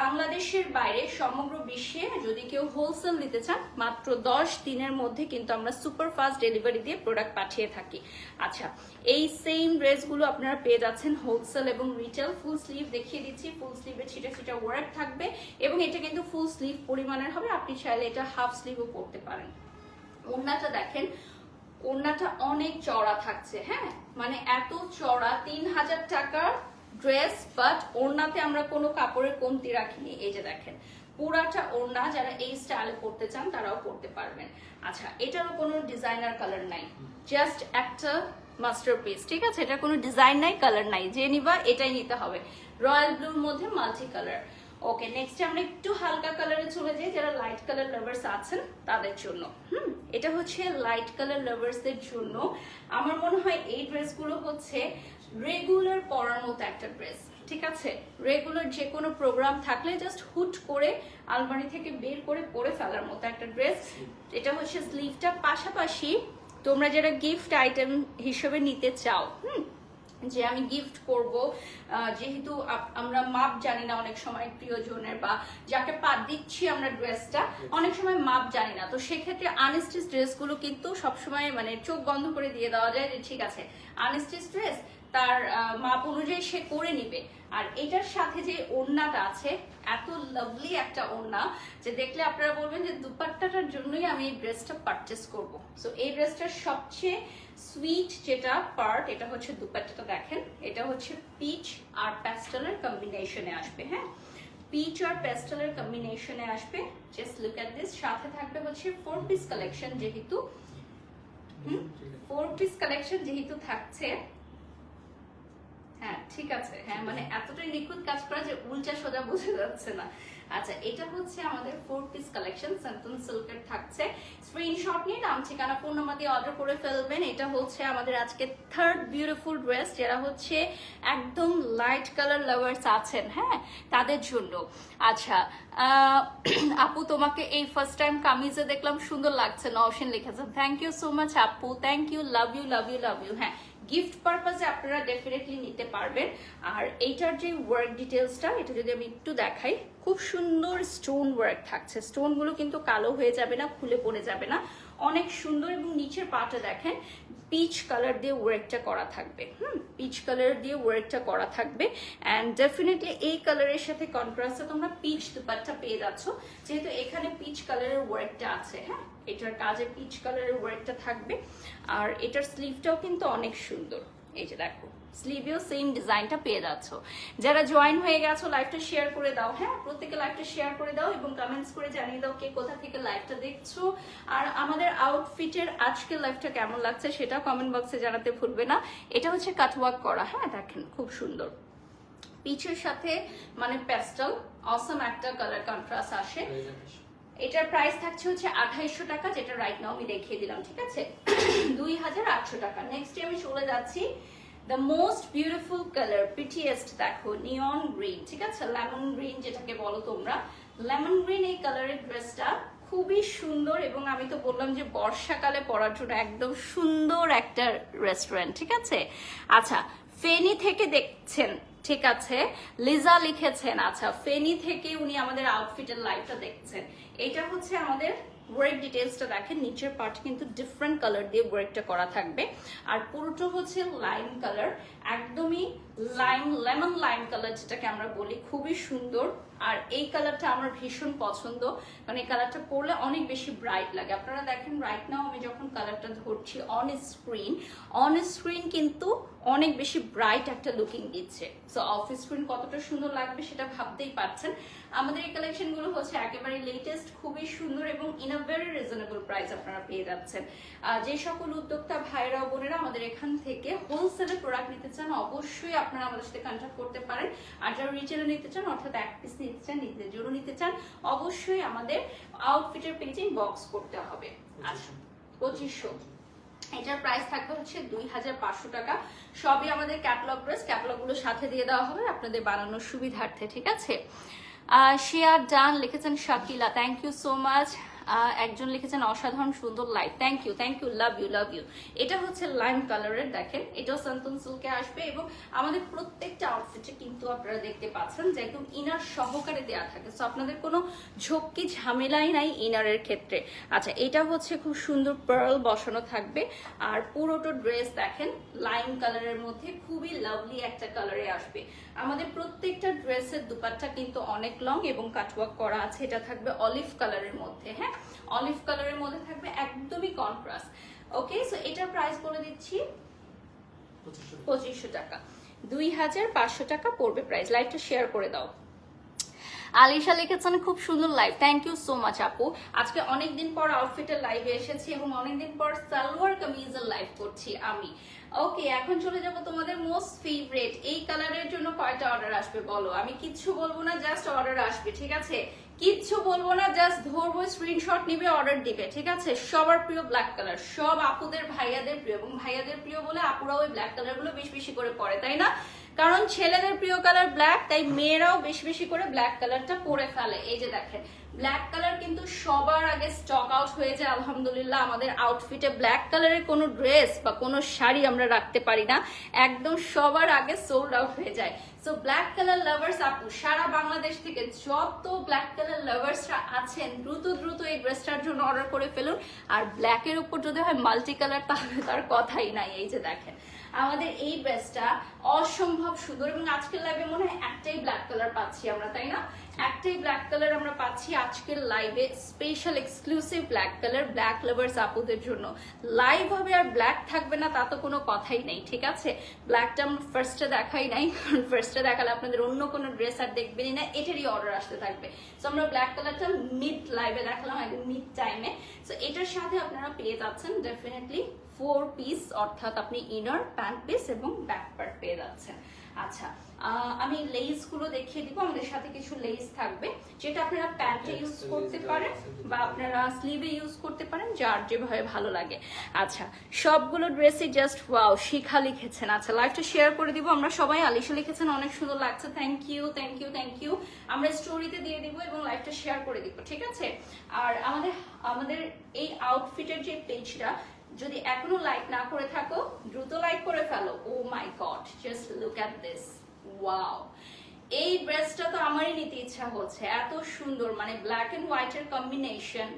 বাংলাদেশের বাইরে সমগ্র বিশ্বে যদি কেউ হোলসেল নিতে চান মাত্র 10 দিনের মধ্যে কিন্তু আমরা সুপার ফাস্ট ডেলিভারি দিয়ে প্রোডাক্ট পাঠিয়ে থাকি। আচ্ছা, এই সেম ড্রেসগুলো আপনারা পেয়ে যাচ্ছেন হোলসেল এবং রিটেল। ফুল স্লিভ দেখিয়ে দিচ্ছি, ফুল স্লিভে ছিটা ছিটা ওয়ার্ক থাকবে, এবং এটা কিন্তু ফুল স্লিভ পরিমাণের হবে। আপনি চাইলে এটা হাফ স্লিভও পরতে পারেন। ওড়নাটা দেখেন, ওড়নাটা অনেক চওড়া থাকছে। হ্যাঁ, মানে এত চওড়া, 3000 টাকার ড্রেস, বাট ওড়নাতে আমরা কোনো কাপড়ের কমতি রাখিনি। এই যে দেখেন পুরাটা ওড়না, যারা এই স্টাইলে পরতে চান তারাও পরতে পারবেন। আচ্ছা, এটারও কোনো ডিজাইনার কালার নাই, জাস্ট একটা মাস্টারপিস, ঠিক আছে? এটা কোনো ডিজাইন নাই, কালার নাই, যে নিবা এটাই নিতে হবে। রয়্যাল ব্লুর মধ্যে মাল্টি কালার। ওকে, নেক্সট আমরা একটু হালকা কালারে চলে যাই, যারা লাইট কালার লাভার্স আছেন তাদের জন্য। এটা হচ্ছে লাইট কালার লাভার্সদের জন্য। আমার মনে হয় এই ড্রেসগুলো হচ্ছে রেগুলার পরার মতো একটা ড্রেস, ঠিক আছে? রেগুলার যে কোনো প্রোগ্রাম থাকলে জাস্ট হুট করে আলমারি থেকে বের করে পরে ফেলার মতো একটা ড্রেস। এটা হচ্ছে স্লিভটা, পাশাপাশি তোমরা যারা গিফট আইটেম হিসেবে নিতে চাও, যে আমি গিফট করব, যেহেতু আমরা মাপ জানি না অনেক সময় প্রিয়জনের, বা যাকে দিচ্ছি আমরা ড্রেসটা অনেক সময় মাপ জানি না, তো সেক্ষেত্রে আনস্টিচ ড্রেসগুলো কিন্তু সবসময় মানে চোখ বন্ধ করে দিয়ে দেওয়া যায় যে ঠিক আছে আনস্টিচ ড্রেস তার মাপ অনুযায়ী সে করে নিবে। আর এটার সাথে যে ওড়নাটা আছে, এত লাভলি একটা ওড়না যে দেখলে আপনারা বলবেন যে দুপাট্টাটার জন্যই আমি এই ড্রেসটা পারচেস করব। সো এই ড্রেসটার সবচেয়ে সুইট যেটা পার্ট, এটা হচ্ছে দুপাট্টাটা দেখেন, এটা হচ্ছে পিচ আর প্যাস্টেলের কম্বিনেশনে আসবে। হ্যাঁ, পিচ আর প্যাস্টেলের কম্বিনেশনে আসবে। Just look at this. সাথে থাকবে হচ্ছে 4 পিস কালেকশন, যেহেতু 4 পিস কালেকশন যেহেতু থাকছে। হ্যাঁ ঠিক আছে, হ্যাঁ মানে এতটাই নিখুঁত কাজ করা যে উল্টা সোজা বোঝা যাচ্ছে না। আচ্ছা, এটা হচ্ছে আমাদের 4 পিস কালেকশন, সান্তন সিল্কের থাকছে। স্ক্রিনশট নিয়ে নাম ঠিকানা ফোন নাম্বার দিয়ে অর্ডার করে ফেলবেন। এটা হচ্ছে আমাদের আজকে থার্ড বিউটিফুল ড্রেস, যারা হচ্ছে একদম লাইট কালার লাভার্স আছেন, হ্যাঁ তাদের জন্য। আচ্ছা আপু, তোমাকে এই ফার্স্ট টাইম কামিজে দেখলাম, সুন্দর লাগছে, নওশিন লিখেছেন। থ্যাংক ইউ সো মাচ আপু, thank you, love you love you love you. হ্যাঁ, গিফট পারপাসে আপনারা ডেফিনেটলি নিতে পারবেন। আর এইটার যে ওয়ার্ক ডিটেলসটা, এটা যদি আমি একটু দেখাই, খুব সুন্দর স্টোন ওয়ার্ক থাকছে। স্টোনগুলো কিন্তু কালো হয়ে যাবে না, খুলে পড়ে যাবে না, অনেক সুন্দর। এবং নিচের পাটা দেখেন পিচ কালার দিয়ে ওয়ার্কটা করা থাকবে। পিচ কালার দিয়ে ওয়ার্কটা করা থাকবে। অ্যান্ড ডেফিনেটলি এই কালারের সাথে কন্ট্রাস্টে তোমরা পিচ দুপাট্টা পেয়ে যাচ্ছ, যেহেতু এখানে পিচ কালারের ওয়ার্কটা আছে। হ্যাঁ, এটার কাজে পিচ কালারের ওয়ার্কটা থাকবে। আর এটার স্লিভটাও কিন্তু অনেক সুন্দর, এই যে দেখো স্লিভেও সেম ডিজাইনটা পেয়ে যাচ্ছ। যারা জয়েন হয়ে গেছো লাইভটা শেয়ার করে দাও। হ্যাঁ, প্রত্যেকে লাইভটা শেয়ার করে দাও এবং কমেন্টস করে জানিয়ে দাও কে কোথা থেকে লাইভটা দেখছো। আর আমাদের আউটফিটের আজকের লাইভটা কেমন লাগছে সেটা কমেন্ট বক্সে জানাতে ভুলবে না। এটা হচ্ছে কাটওয়ার্ক করা, হ্যাঁ দেখেন খুব সুন্দর, পিচের সাথে মানে প্যাস্টেল অসম একটা কালার কন্ট্রাস্ট আসে। এটার প্রাইস থাকছে হচ্ছে 2800 টাকা, যেটা রাইট নাও আমি দেখিয়ে দিলাম, ঠিক আছে 2800 টাকা। নেক্সট আমি চলে যাচ্ছি the most beautiful colour, prettiest, দেখো নিয়ন গ্রিন, ঠিক আছে, লেমন গ্রিন যেটাকে বলো তোমরা, লেমন গ্রিন। এই কালারের ড্রেসটা খুবই সুন্দর এবং আমি তো বললাম যে বর্ষাকালে পরার জন্য একদম সুন্দর একটা রেস্টুরেন্ট, ঠিক আছে। আচ্ছা, ফেনী থেকে দেখছেন, ঠিক আছে, লিজা লিখেছেন। আচ্ছা, ফেনী থেকে উনি আমাদের আউটফিটের লাইভটা দেখছেন। এটা হচ্ছে আমাদের ওয়ার্ক ডিটেলসটা দেখেন, নিচের পার্ট কিন্তু ডিফারেন্ট কালার দিয়ে ওয়ার্কটা করা থাকবে। আর পুরোটা হচ্ছে লাইম কালার, একদমই লাইম, লেমন লাইম কালার যেটাকে আমরা বলি, খুবই সুন্দর। আর এই কালারটা আমার ভীষণ পছন্দ, কারণ এই কালারটা পরলে অনেক বেশি ব্রাইট লাগে। আপনারা দেখেন রাইট নাও আমি যখন কালারটা ধরছি অন স্ক্রিন কিন্তু অনেক বেশি ব্রাইট একটা লুকিং দিচ্ছে। সো অফ স্ক্রিন কতটা সুন্দর লাগবে সেটা ভাবতেই পারছেন। আমাদের এই কালেকশনগুলো হচ্ছে একেবারে লেটেস্ট, খুবই সুন্দর এবং in a very reasonable price আপনারা পেয়ে যাচ্ছেন। যে সকল উদ্যোক্তা ভাইরা বোনেরা আমাদের এখান থেকে হোলসেলে প্রোডাক্ট নিতে চান, অবশ্যই আপনারা আমাদের সাথে কন্ট্যাক্ট করতে পারেন। আর যারা রিটেলে নিতে চান, অর্থাৎ এক পিস নিতে চান, নিজেদের জন্য নিতে চান, অবশ্যই আমাদের আউটফিটের পেজে বক্স করতে হবে। আচ্ছা, 2500, এটার প্রাইস থাকবে হচ্ছে 2500 টাকা। সবই আমাদের ক্যাটালগ ড্রেস, ক্যাটালগুলো সাথে দিয়ে দেওয়া হবে আপনাদের বানানোর সুবিধার্থে, ঠিক আছে। শেয়ার ডান লিখেছেন Shakila, thank you so much. একজন লিখেছেন অসাধারণ সুন্দর light, thank you, love you love you. এটা হচ্ছে লাইম কালারের, দেখেন এটাও সান্তন সিল্কে আসবে এবং আমাদের প্রত্যেকটা আউটফিটে কিন্তু আপনারা দেখতে পাচ্ছেন যে একদম ইনার সহকারে দেওয়া থাকে, সো আপনাদের কোনো ঝক্কি ঝামেলাই নাই ইনারের ক্ষেত্রে। আচ্ছা, এটা হচ্ছে খুব সুন্দর পার্ল বসানো থাকবে। আর পুরোটা ড্রেস দেখেন লাইম কালারের মধ্যে খুবই লাভলি একটা কালারে আসবে। আমাদের প্রত্যেকটা ড্রেসের দুপাট্টা কিন্তু অনেক লং এবং কাটওয়ার্ক করা আছে। এটা থাকবে অলিভ কালারের মধ্যে, হ্যাঁ অলিভ কালারের মধ্যে থাকবে, একদমই কন্ট্রাস্ট। ওকে, সো এটার প্রাইস বলে দিচ্ছি 2500 টাকা, 2500 টাকা পড়বে প্রাইস। লাইভটা শেয়ার করে দাও। আলিশা লিখেছেন খুব সুন্দর live, thank you so much আপু। আজকে অনেকদিন পর আউটফিটের লাইভে এসেছি এবং অনেকদিন পর সালোয়ার কামিজের লাইভ করছি আমি। ওকে, এখন চলে যাব তোমাদের মোস্ট ফেভারিট এই কালারের জন্য কয়টা অর্ডার আসবে বলো। আমি কিচ্ছু বলবো না, জাস্ট অর্ডার আসবে, ঠিক আছে? কিচ্ছু বলবো না, জাস্ট ধরবো, স্ক্রিনশট নিবে, অর্ডার দিবে, ঠিক আছে? সবার প্রিয় ব্ল্যাক কালার, সব আপুদের ভাইয়াদের প্রিয়, এবং ভাইয়াদের প্রিয় বলে আপুরাও ওই ব্ল্যাক কালার গুলো বেশি বেশি করে পরে, তাই না? কারণ ছেলেদের প্রিয় কালার ব্ল্যাক, তাই মেয়েরাও বেশি বেশি করে ব্ল্যাক কালারটা পরে ফেলে। এই যে দেখেন, ব্ল্যাক কালার কিন্তু সবার আগে স্টক আউট হয়ে যায় আলহামদুলিল্লাহ। আমাদের আউটফিটে ব্ল্যাক কালারের কোনো ড্রেস বা কোনো শাড়ি আমরা রাখতে পারি না, একদম সবার আগে সোল্ড আউট হয়ে যায়। সো ব্ল্যাক কালার লাভার্স আপু সারা বাংলাদেশ থেকে যত ব্ল্যাক কালার লাভার্সরা আছেন, দ্রুত দ্রুত এই ড্রেসটার জন্য অর্ডার করে ফেলুন। আর ব্ল্যাকের উপর যদি হয় মাল্টি কালার, তাহলে তার কথাই নাই। এই যে দেখেন আমাদের এই ড্রেসটা অসম্ভব সুন্দর, এবং আজকের লাইভে মনে হয় একটাই ব্ল্যাক কালার পাচ্ছি আমরা, তাই না? একটাই ব্ল্যাক কালার আমরা পাচ্ছি আজকের লাইভে, special exclusive black colour black lovers আপুদের জন্য। লাইভ হবে আর ব্ল্যাক থাকবে না তা তো কোনো কথাই নেই, ঠিক আছে? ব্ল্যাকটা আমরা ফার্স্টে দেখাই নাই, কারণ ফার্স্টে দেখালে আপনাদের অন্য কোনো ড্রেস আর দেখবেনই না, এটারই অর্ডার আসতে থাকবে। সো আমরা ব্ল্যাক কালারটা মিড লাইভে দেখালাম, একদম মিড টাইমে। সো এটার সাথে আপনারা পেয়ে যাচ্ছেন ডেফিনেটলি 4 পিস, অর্থাৎ আপনি ইনার, প্যান্ট পিস এবং ব্যাক পার্ট পেয়ে যাচ্ছেন। আচ্ছা, আমি লেস গুলো দেখিয়ে দিব। আমাদের সাথে কিছু লেস থাকবে, যেটা আপনারা প্যান্টে ইউজ করতে পারেন বা আপনারা স্লিভে ইউজ করতে পারেন, যার যেভাবে ভালো লাগে। আচ্ছা, সবগুলো ড্রেসই জাস্ট ওয়াও। শিখা লিখেছেন, আচ্ছা লাইভটা শেয়ার করে দিব আমরা সবাই। আলিশা লিখেছেন অনেক সুন্দর লাগছে, thank you thank you thank you. আমরা স্টোরিতে দিয়ে দিব এবং লাইভটা শেয়ার করে দিব, ঠিক আছে? আর আমাদের এই আউটফিটের যে পেজটা যদি এখনো লাইক না করে থাকো, দ্রুত লাইক করে ফেলো। Oh my God, just look at this, wow! এই ড্রেসটা তো আমারই নিতে ইচ্ছা হচ্ছে, এত সুন্দর, মানে ব্ল্যাক এন্ড হোয়াইট এর কম্বিনেশন।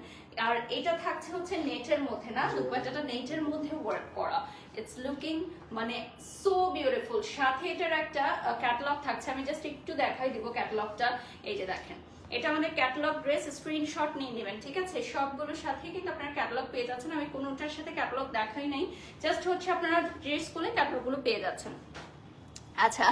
আর এটা থাকছে হচ্ছে নেটের মধ্যে, না দুপাট্টাটা নেটের মধ্যে ওয়ার্ক করা। ইটস লুকিং মানে সো বিউটিফুল। সাথে এটার একটা ক্যাটালগ থাকছে, আমি জাস্ট একটু দেখাই দিব ক্যাটালগটা। এই যে দেখেন, এটা আমাদের ক্যাটালগ ড্রেস, স্ক্রিনশট নিয়ে নেবেন, ঠিক আছে? সবগুলোর সাথে কিন্তু আপনারা ক্যাটালগ পেয়ে যাচ্ছেন। আমি কোনোটার সাথে ক্যাটালগ দেখাই নাই, জাস্ট হচ্ছে আপনারা ড্রেস গুলো ক্যাটালগুলো পেয়ে যাচ্ছেন। আচ্ছা,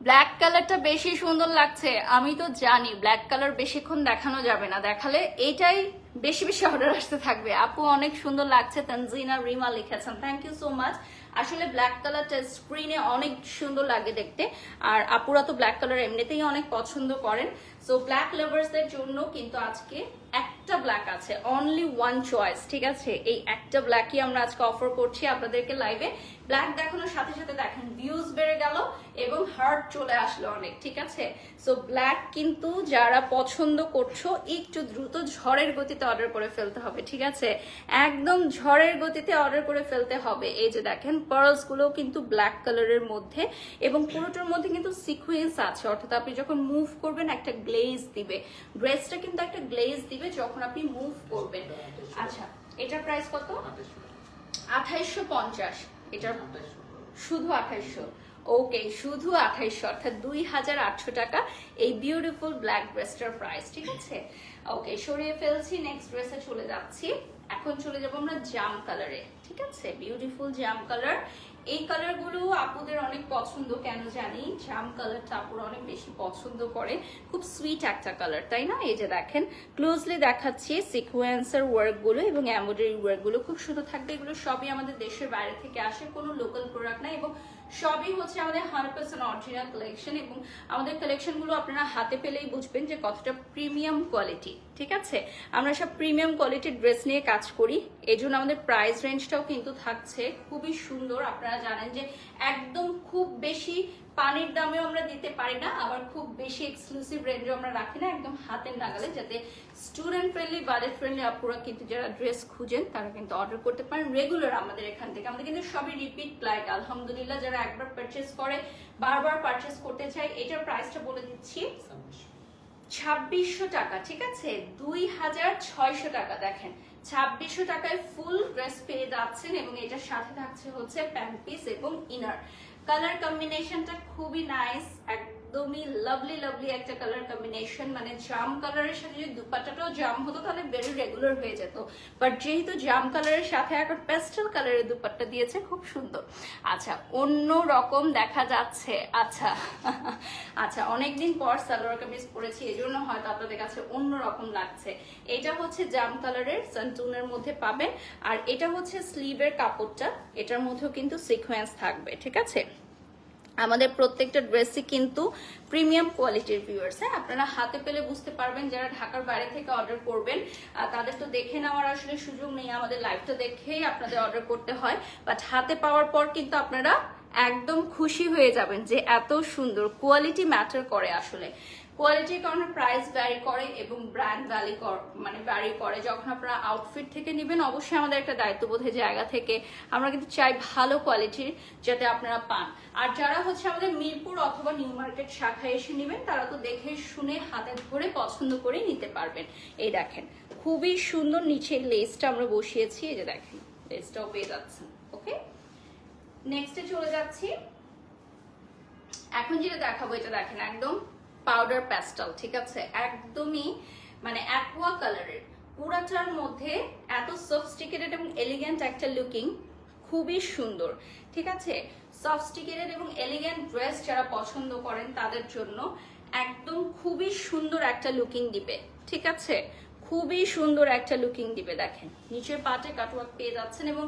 ব্ল্যাক কালারটা বেশি সুন্দর লাগছে, আমি তো জানি ব্ল্যাক কালার বেশিক্ষণ দেখানো যাবে না, দেখালে এইটাই বেশি বেশি অর্ডার আসতে থাকবে। আপু অনেক সুন্দর লাগছে, তানজিনা রিমা লিখেছেন, থ্যাংক ইউ সো মাচ। আসলে ব্ল্যাক কালারটা স্ক্রিনে অনেক সুন্দর লাগে দেখতে, আর আপুরা তো ব্ল্যাক কালার এমনিতেই অনেক পছন্দ করেন। সো ব্ল্যাক লাভার্সদের জন্য কিন্তু আজকে একটা ব্ল্যাক আছে, অনলি ওয়ান চয়েস, ঠিক আছে? এই একটা ব্ল্যাকই আমরা আজকে অফার করছি আপনাদেরকে লাইভে। ব্ল্যাক দেখানোর সাথে সাথে দেখেন ভিউজ বেড়ে গেল এবং হার্ট চলে আসলো অনেক, ঠিক আছে? সো ব্ল্যাক কিন্তু যারা পছন্দ করছো একটু দ্রুত ঝড়ের গতিতে অর্ডার করে ফেলতে হবে, ঠিক আছে? একদম ঝড়ের গতিতে অর্ডার করে ফেলতে হবে। এই যে দেখেন পার্লস গুলো কিন্তু ব্ল্যাক কালারের মধ্যে, এবং পুরোটার মধ্যে কিন্তু সিকোয়েন্স আছে, অর্থাৎ আপনি যখন মুভ করবেন একটা গ্লেজ দিবে, ড্রেসটা কিন্তু একটা গ্লেজ দিবে যখন আপনি মুভ করবেন। আচ্ছা, এটার প্রাইস কত? 2850। এটার শুধু 2800। ওকে, শুধু 2800, অর্থাৎ 2800 টাকা এই বিউটিফুল ব্ল্যাক ড্রেসটার প্রাইস, ঠিক আছে? ওকে, সরিয়ে ফেলছি, নেক্সট ড্রেসে চলে যাচ্ছি। এখন চলে যাব আমরা জাম কালারে, ঠিক আছে? বিউটিফুল জাম কালার। এই কালারগুলো আপুদের অনেক পছন্দ, কেন জানি জাম কালারটা আপুরা অনেক বেশি পছন্দ করে, খুব সুইট একটা কালার, তাই না? এই যে দেখেন, ক্লোজলি দেখাচ্ছি সিকোয়েন্সের ওয়ার্কগুলো এবং এমব্রয়ডারি ওয়ার্কগুলো খুব সুন্দর থাকবে। এগুলো সবই আমাদের দেশের বাইরে থেকে আসে, কোনো লোকাল প্রোডাক্ট নাই, এবং সবই হচ্ছে আমাদের 100% অরিজিনাল কালেকশন। এবং আমাদের কালেকশনগুলো আপনারা হাতে পেলেই বুঝবেন যে কতটা প্রিমিয়াম কোয়ালিটি, ঠিক আছে? আমরা সব প্রিমিয়াম কোয়ালিটির ড্রেস নিয়ে কাজ করি, এজন্য আমাদের প্রাইস রেঞ্জটাও কিন্তু থাকছে খুবই সুন্দর। আপনারা জানেন যে একদম খুব বেশি পানির দামেও আমরা দিতে পারি না, আবার খুব বেশি এক্সক্লুসিভ রেঞ্জও আমরা রাখি না, একদম হাতের নাগালে, যাতে স্টুডেন্ট ফ্রেন্ডলি, বাজেট ফ্রেন্ডলি আপুরা কিন্তু যারা ড্রেস খুঁজেন তারা কিন্তু অর্ডার করতে পারেন রেগুলার আমাদের এখান থেকে। আমাদের কিন্তু সবই রিপিট লাইক আলহামদুলিল্লাহ, যারা একবার পারচেস করে বারবার পারচেস করতে চাই। এটার প্রাইসটা বলে দিচ্ছি 2600 টাকা, ঠিক আছে? 2600 টাকা। দেখেন 2600 টাকায় ফুল ড্রেস পেয়ে যাচ্ছেন, এবং এটার সাথে থাকছে হচ্ছে প্যান্ট পিস এবং ইনার। কালার কম্বিনেশনটা খুবই নাইস, একদমই লাভলি লাভলি একটা কালার কম্বিনেশন, মানে জাম কালারের সাথে যদি দুপাট্টাটাও জাম হতো তাহলে ভেরি রেগুলার হয়ে যেত, বাট যেহেতু জাম কালারের সাথে এখন পেস্টেল কালারের দুপাট্টা দিয়েছে, খুব সুন্দর। আচ্ছা, অন্য রকম দেখা যাচ্ছে। আচ্ছা আচ্ছা, অনেকদিন পর সালোয়ার কামিজ পরেছি, এই জন্য হয়তো আপনাদের কাছে অন্য রকম লাগছে। এটা হচ্ছে জাম কালারের সানটুনের মধ্যে পাবেন, আর এটা হচ্ছে স্লিভের কাপড়টা, এটার মধ্যেও কিন্তু সিকোয়েন্স থাকবে, ঠিক আছে। আমাদের প্রত্যেকটা ড্রেসই কিন্তু প্রিমিয়াম কোয়ালিটির ভিউয়ার্স, হ্যাঁ, আপনারা হাতে পেলে বুঝতে পারবেন। যারা ঢাকার বাইরে থেকে অর্ডার করবেন তাদের তো দেখে নেওয়ার আসলে সুযোগ নেই, আমাদের লাইভটা দেখেই আপনাদের অর্ডার করতে হয়, বাট হাতে পাওয়ার পর কিন্তু আপনারা একদম খুশি হয়ে যাবেন যে এত সুন্দর। কোয়ালিটি ম্যাটার করে আসলে, কোয়ালিটির কারণে প্রাইস ভ্যারি করে এবং ব্র্যান্ড ভ্যারি করে। যখন আপনারা আউটফিট থেকে নেবেন, অবশ্যই আমাদের একটা দায়িত্ববোধের জায়গা থেকে আমরা কিন্তু চাই ভালো কোয়ালিটির যাতে আপনারা পান। আর যারা হচ্ছে আমাদের মিরপুর অথবা নিউ মার্কেট শাখায় এসে নেবেন, তারা তো দেখে শুনে হাতে ধরে পছন্দ করে নিতে পারবেন। এই দেখেন খুবই সুন্দর নিচে লেসটা আমরা বসিয়েছি, এই যে দেখেন লেসটাও পেয়ে যাচ্ছেন। ওকে, নেক্সটে চলে যাচ্ছি। এখন যেটা দেখাবো এটা দেখেন একদম পাউডার প্যাস্টেল, ঠিক আছে, একদমই মানে অ্যাকোয়া কালারের, পুরাটার মধ্যে এত সফিস্টিকেটেড এবং এলিগেন্ট একটা লুকিং, খুবই সুন্দর, ঠিক আছে। সফিস্টিকেটেড এবং এলিগেন্ট ড্রেস যারা পছন্দ করেন তাদের জন্য একদম খুবই সুন্দর একটা লুকিং দিবে, ঠিক আছে, খুবই সুন্দর একটা লুকিং দিবে। দেখেন নিচের পাটে কাটওয়ার্ক পেয়ে যাচ্ছেন, এবং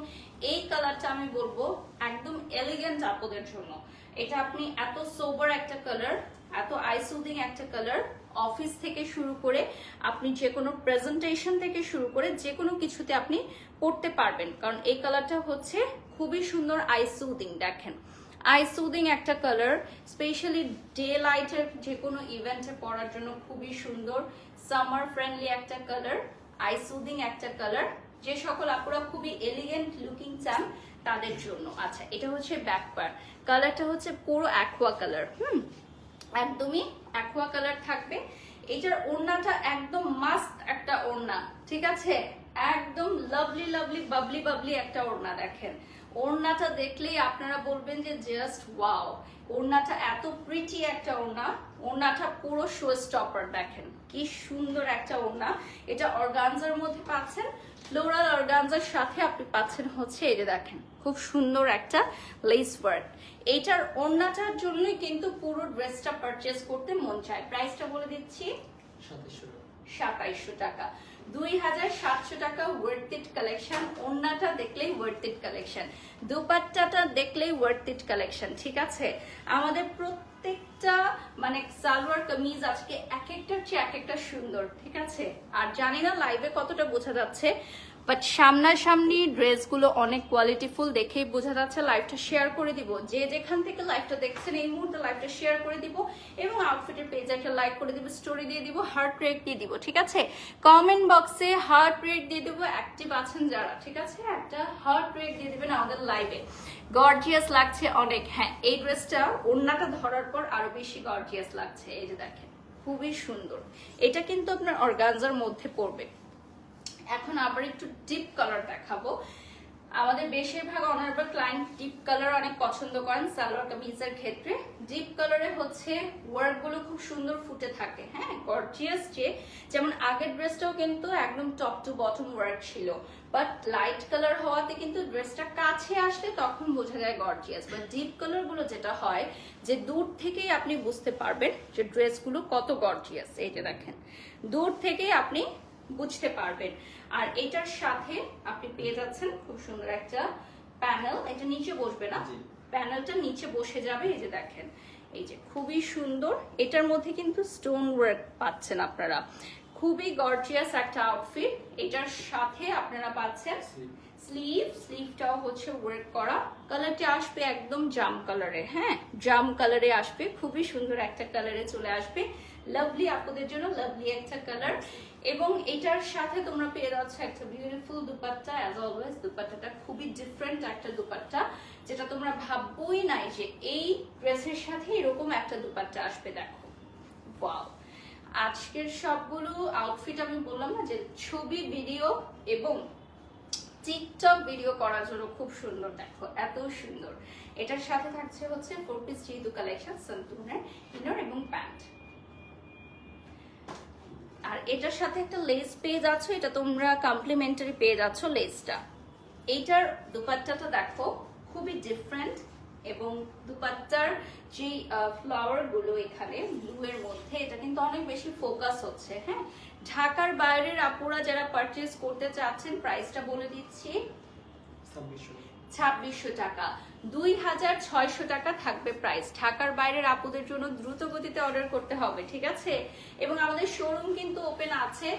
এই কালারটা আমি বলবো একদম এলিগেন্ট আপুদের জন্য। এটা আপনি এত সোবার একটা কালার, এত আই সুদিং একটা কালার, অফিস থেকে শুরু করে আপনি যে কোনো প্রেজেন্টেশন থেকে শুরু করে যে কোনো কিছুতে আপনি পড়তে পারবেন, কারণ এই কালারটা হচ্ছে খুবই সুন্দর আই সুদিং। দেখেন আই সুদিং একটা কালার, স্পেশালি ডে লাইটের যে কোনো ইভেন্টে পরার জন্য খুবই সুন্দর, সামার ফ্রেন্ডলি একটা কালার, আই সুদিং একটা কালার, যে সকল আপুরা খুবই এলিগেন্ট লুকিং চান তাদের জন্য। আচ্ছা, এটা হচ্ছে ব্যাক পার্ট, কালারটা হচ্ছে পুরো অ্যাকোয়া কালার, একদমই অ্যাকোয়া কালার থাকবে। এটার ওড়নাটা একদম মাস্ট একটা ওড়না, ঠিক আছে, একদম লাভলি লাভলি বাবলি বাবলি একটা ওড়না। দেখেন ওড়নাটা দেখলেই আপনারা বলবেন যে জাস্ট ওয়াও, ওড়নাটা এত প্রিটি একটা ওড়না, ওড়নাটা পুরো শো স্টপার। দেখেন কি সুন্দর একটা ওড়না, এটা অর্গানজার মধ্যে পাচ্ছেন, ফ্লোরাল অর্গানজার সাথে আপনি পাচ্ছেন হচ্ছে এই যে দেখেন খুব সুন্দর একটা লেস ওয়ার্ক। এইটার ওড়নাটার জন্যই কিন্তু পুরো ড্রেসটা পারচেজ করতে মন চায়। প্রাইসটা বলে দিচ্ছি 2700 টাকা, 2700 টাকা। ওয়ার্থ ইট কালেকশন, ওড়নাটা দেখলেই ওয়ার্থ ইট কালেকশন, দুপাট্টাটা দেখলেই ওয়ার্থ ইট কালেকশন, ঠিক আছে। আমাদের প্রত্যেকটা মানে সালোয়ার কামিজ আজকে এক একটার চেয়ে এক একটা সুন্দর, ঠিক আছে। আর জানি না লাইভে কতটা বোঝা যাচ্ছে, বাট সামনাসামনি ড্রেসগুলো অনেক কোয়ালিটিফুল, দেখেই বোঝা যাচ্ছে। লাইভটা শেয়ার করে দিব, যে যেখান থেকে লাইভটা দেখছেন এই মুহূর্তে লাইভটা শেয়ার করে দিব, এবং আউটফিটের পেজে একটা লাইক করে দিব, স্টোরি দিয়ে দিব, হার্ট রেট দিয়ে দিব, ঠিক আছে। কমেন্ট বক্সে হার্ট রেট দিয়ে দেবো, অ্যাক্টিভ আছেন যারা, ঠিক আছে, একটা হার্ট রেট দিয়ে দিবেন আমাদের লাইভে। গর্জিয়াস লাগছে অনেক, হ্যাঁ, এই ড্রেসটা ওড়নাটা ধরার পর আরো বেশি গর্জিয়াস লাগছে। এই যে দেখেন খুবই সুন্দর, এটা কিন্তু আপনার অর্গানজার মধ্যে পড়বে। এখন আবার একটু ডিপ কালার দেখাবো। আমাদের বেশিরভাগ অনারেবল ক্লায়েন্ট ডিপ কালার অনেক পছন্দ করেন সালোয়ার কামিজের ক্ষেত্রে। ডিপ কালারে হচ্ছে ওয়ার্ক গুলো খুব সুন্দর ফুটে থাকে, হ্যাঁ, গর্জিয়াস। যেমন আগের ড্রেসটাও কিন্তু একদম টপ টু বটম ওয়ার্ক ছিল, বাট লাইট কালার হওয়াতে কিন্তু ড্রেসটা কাছে আসলে তখন বোঝা যায় গর্জিয়াস। বাট ডিপ কালার গুলো যেটা হয় যে দূর থেকেই আপনি বুঝতে পারবেন যে ড্রেসগুলো কত গর্জিয়াস। এই যে দেখেন দূর থেকেই আপনি বুঝতে পারবেন। আর এটার সাথে আপনি পেয়ে যাচ্ছেন খুব সুন্দর একটা প্যানেল, এটা নিচে বসবে না, প্যানেলটা নিচে বসে যাবে। এই যে দেখেন এই যে খুবই সুন্দর, এটার মধ্যে কিন্তু স্টোন ওয়ার্ক পাচ্ছেন আপনারা, খুবই গর্জিয়াস একটা আউটফিট। এটার সাথে আপনারা পাচ্ছেন স্লিভটাও হচ্ছে ওয়ার্ক করা, কালারটা আসবে একদম জাম কালারে, হ্যাঁ, জাম কালারে আসবে, খুবই সুন্দর একটা কালারে চলে আসবে। লাভলি আপুদের জন্য লাভলি একটা কালার। এবং এটার সাথে তোমরা পেয়ে যাচ্ছ একটা বিউটিফুল দুপাট্টা। অ্যাজ অলওয়েজ দুপাট্টাটা খুবই ডিফারেন্ট একটা দুপাট্টা, যেটা তোমরা ভাববোই নাই যে এই ড্রেসের সাথে এরকম একটা দুপাট্টা আসবে। দেখো ওয়াও, আজকের সবগুলো আউটফিট আমি বললাম না যে ছবি, ভিডিও এবং টিকটক ভিডিও করার জন্য খুব সুন্দর, দেখো এত সুন্দর। এটার সাথে থাকছে হচ্ছে 4 পিস চিতু কালেকশন, সন্তুনের ইনার এবং প্যান্ট। আর এটার সাথে একটা লেস পেয়ে যাচ্ছ, এটা তোমরা কমপ্লিমেন্টারি পেয়ে যাচ্ছ লেসটা। এইটার দুপাট্টাটা দেখো খুবই ডিফারেন্ট, এবং দুপাট্টার যে ফ্লাওয়ার গুলো এখানে ব্লু এর মধ্যে, এটা কিন্তু অনেক বেশি ফোকাস হচ্ছে। হ্যাঁ, ঢাকার বাইরের আপুরা যারা পারচেজ করতে চাচ্ছেন, প্রাইসটা বলে দিচ্ছি 2600 টাকা, 2600 টাকা থাকবে প্রাইস। ঢাকার বাইরের আপুদের জন্য দ্রুত গতিতে অর্ডার করতে হবে, ঠিক আছে? এবং আমাদের শোরুম কিন্তু ওপেন আছে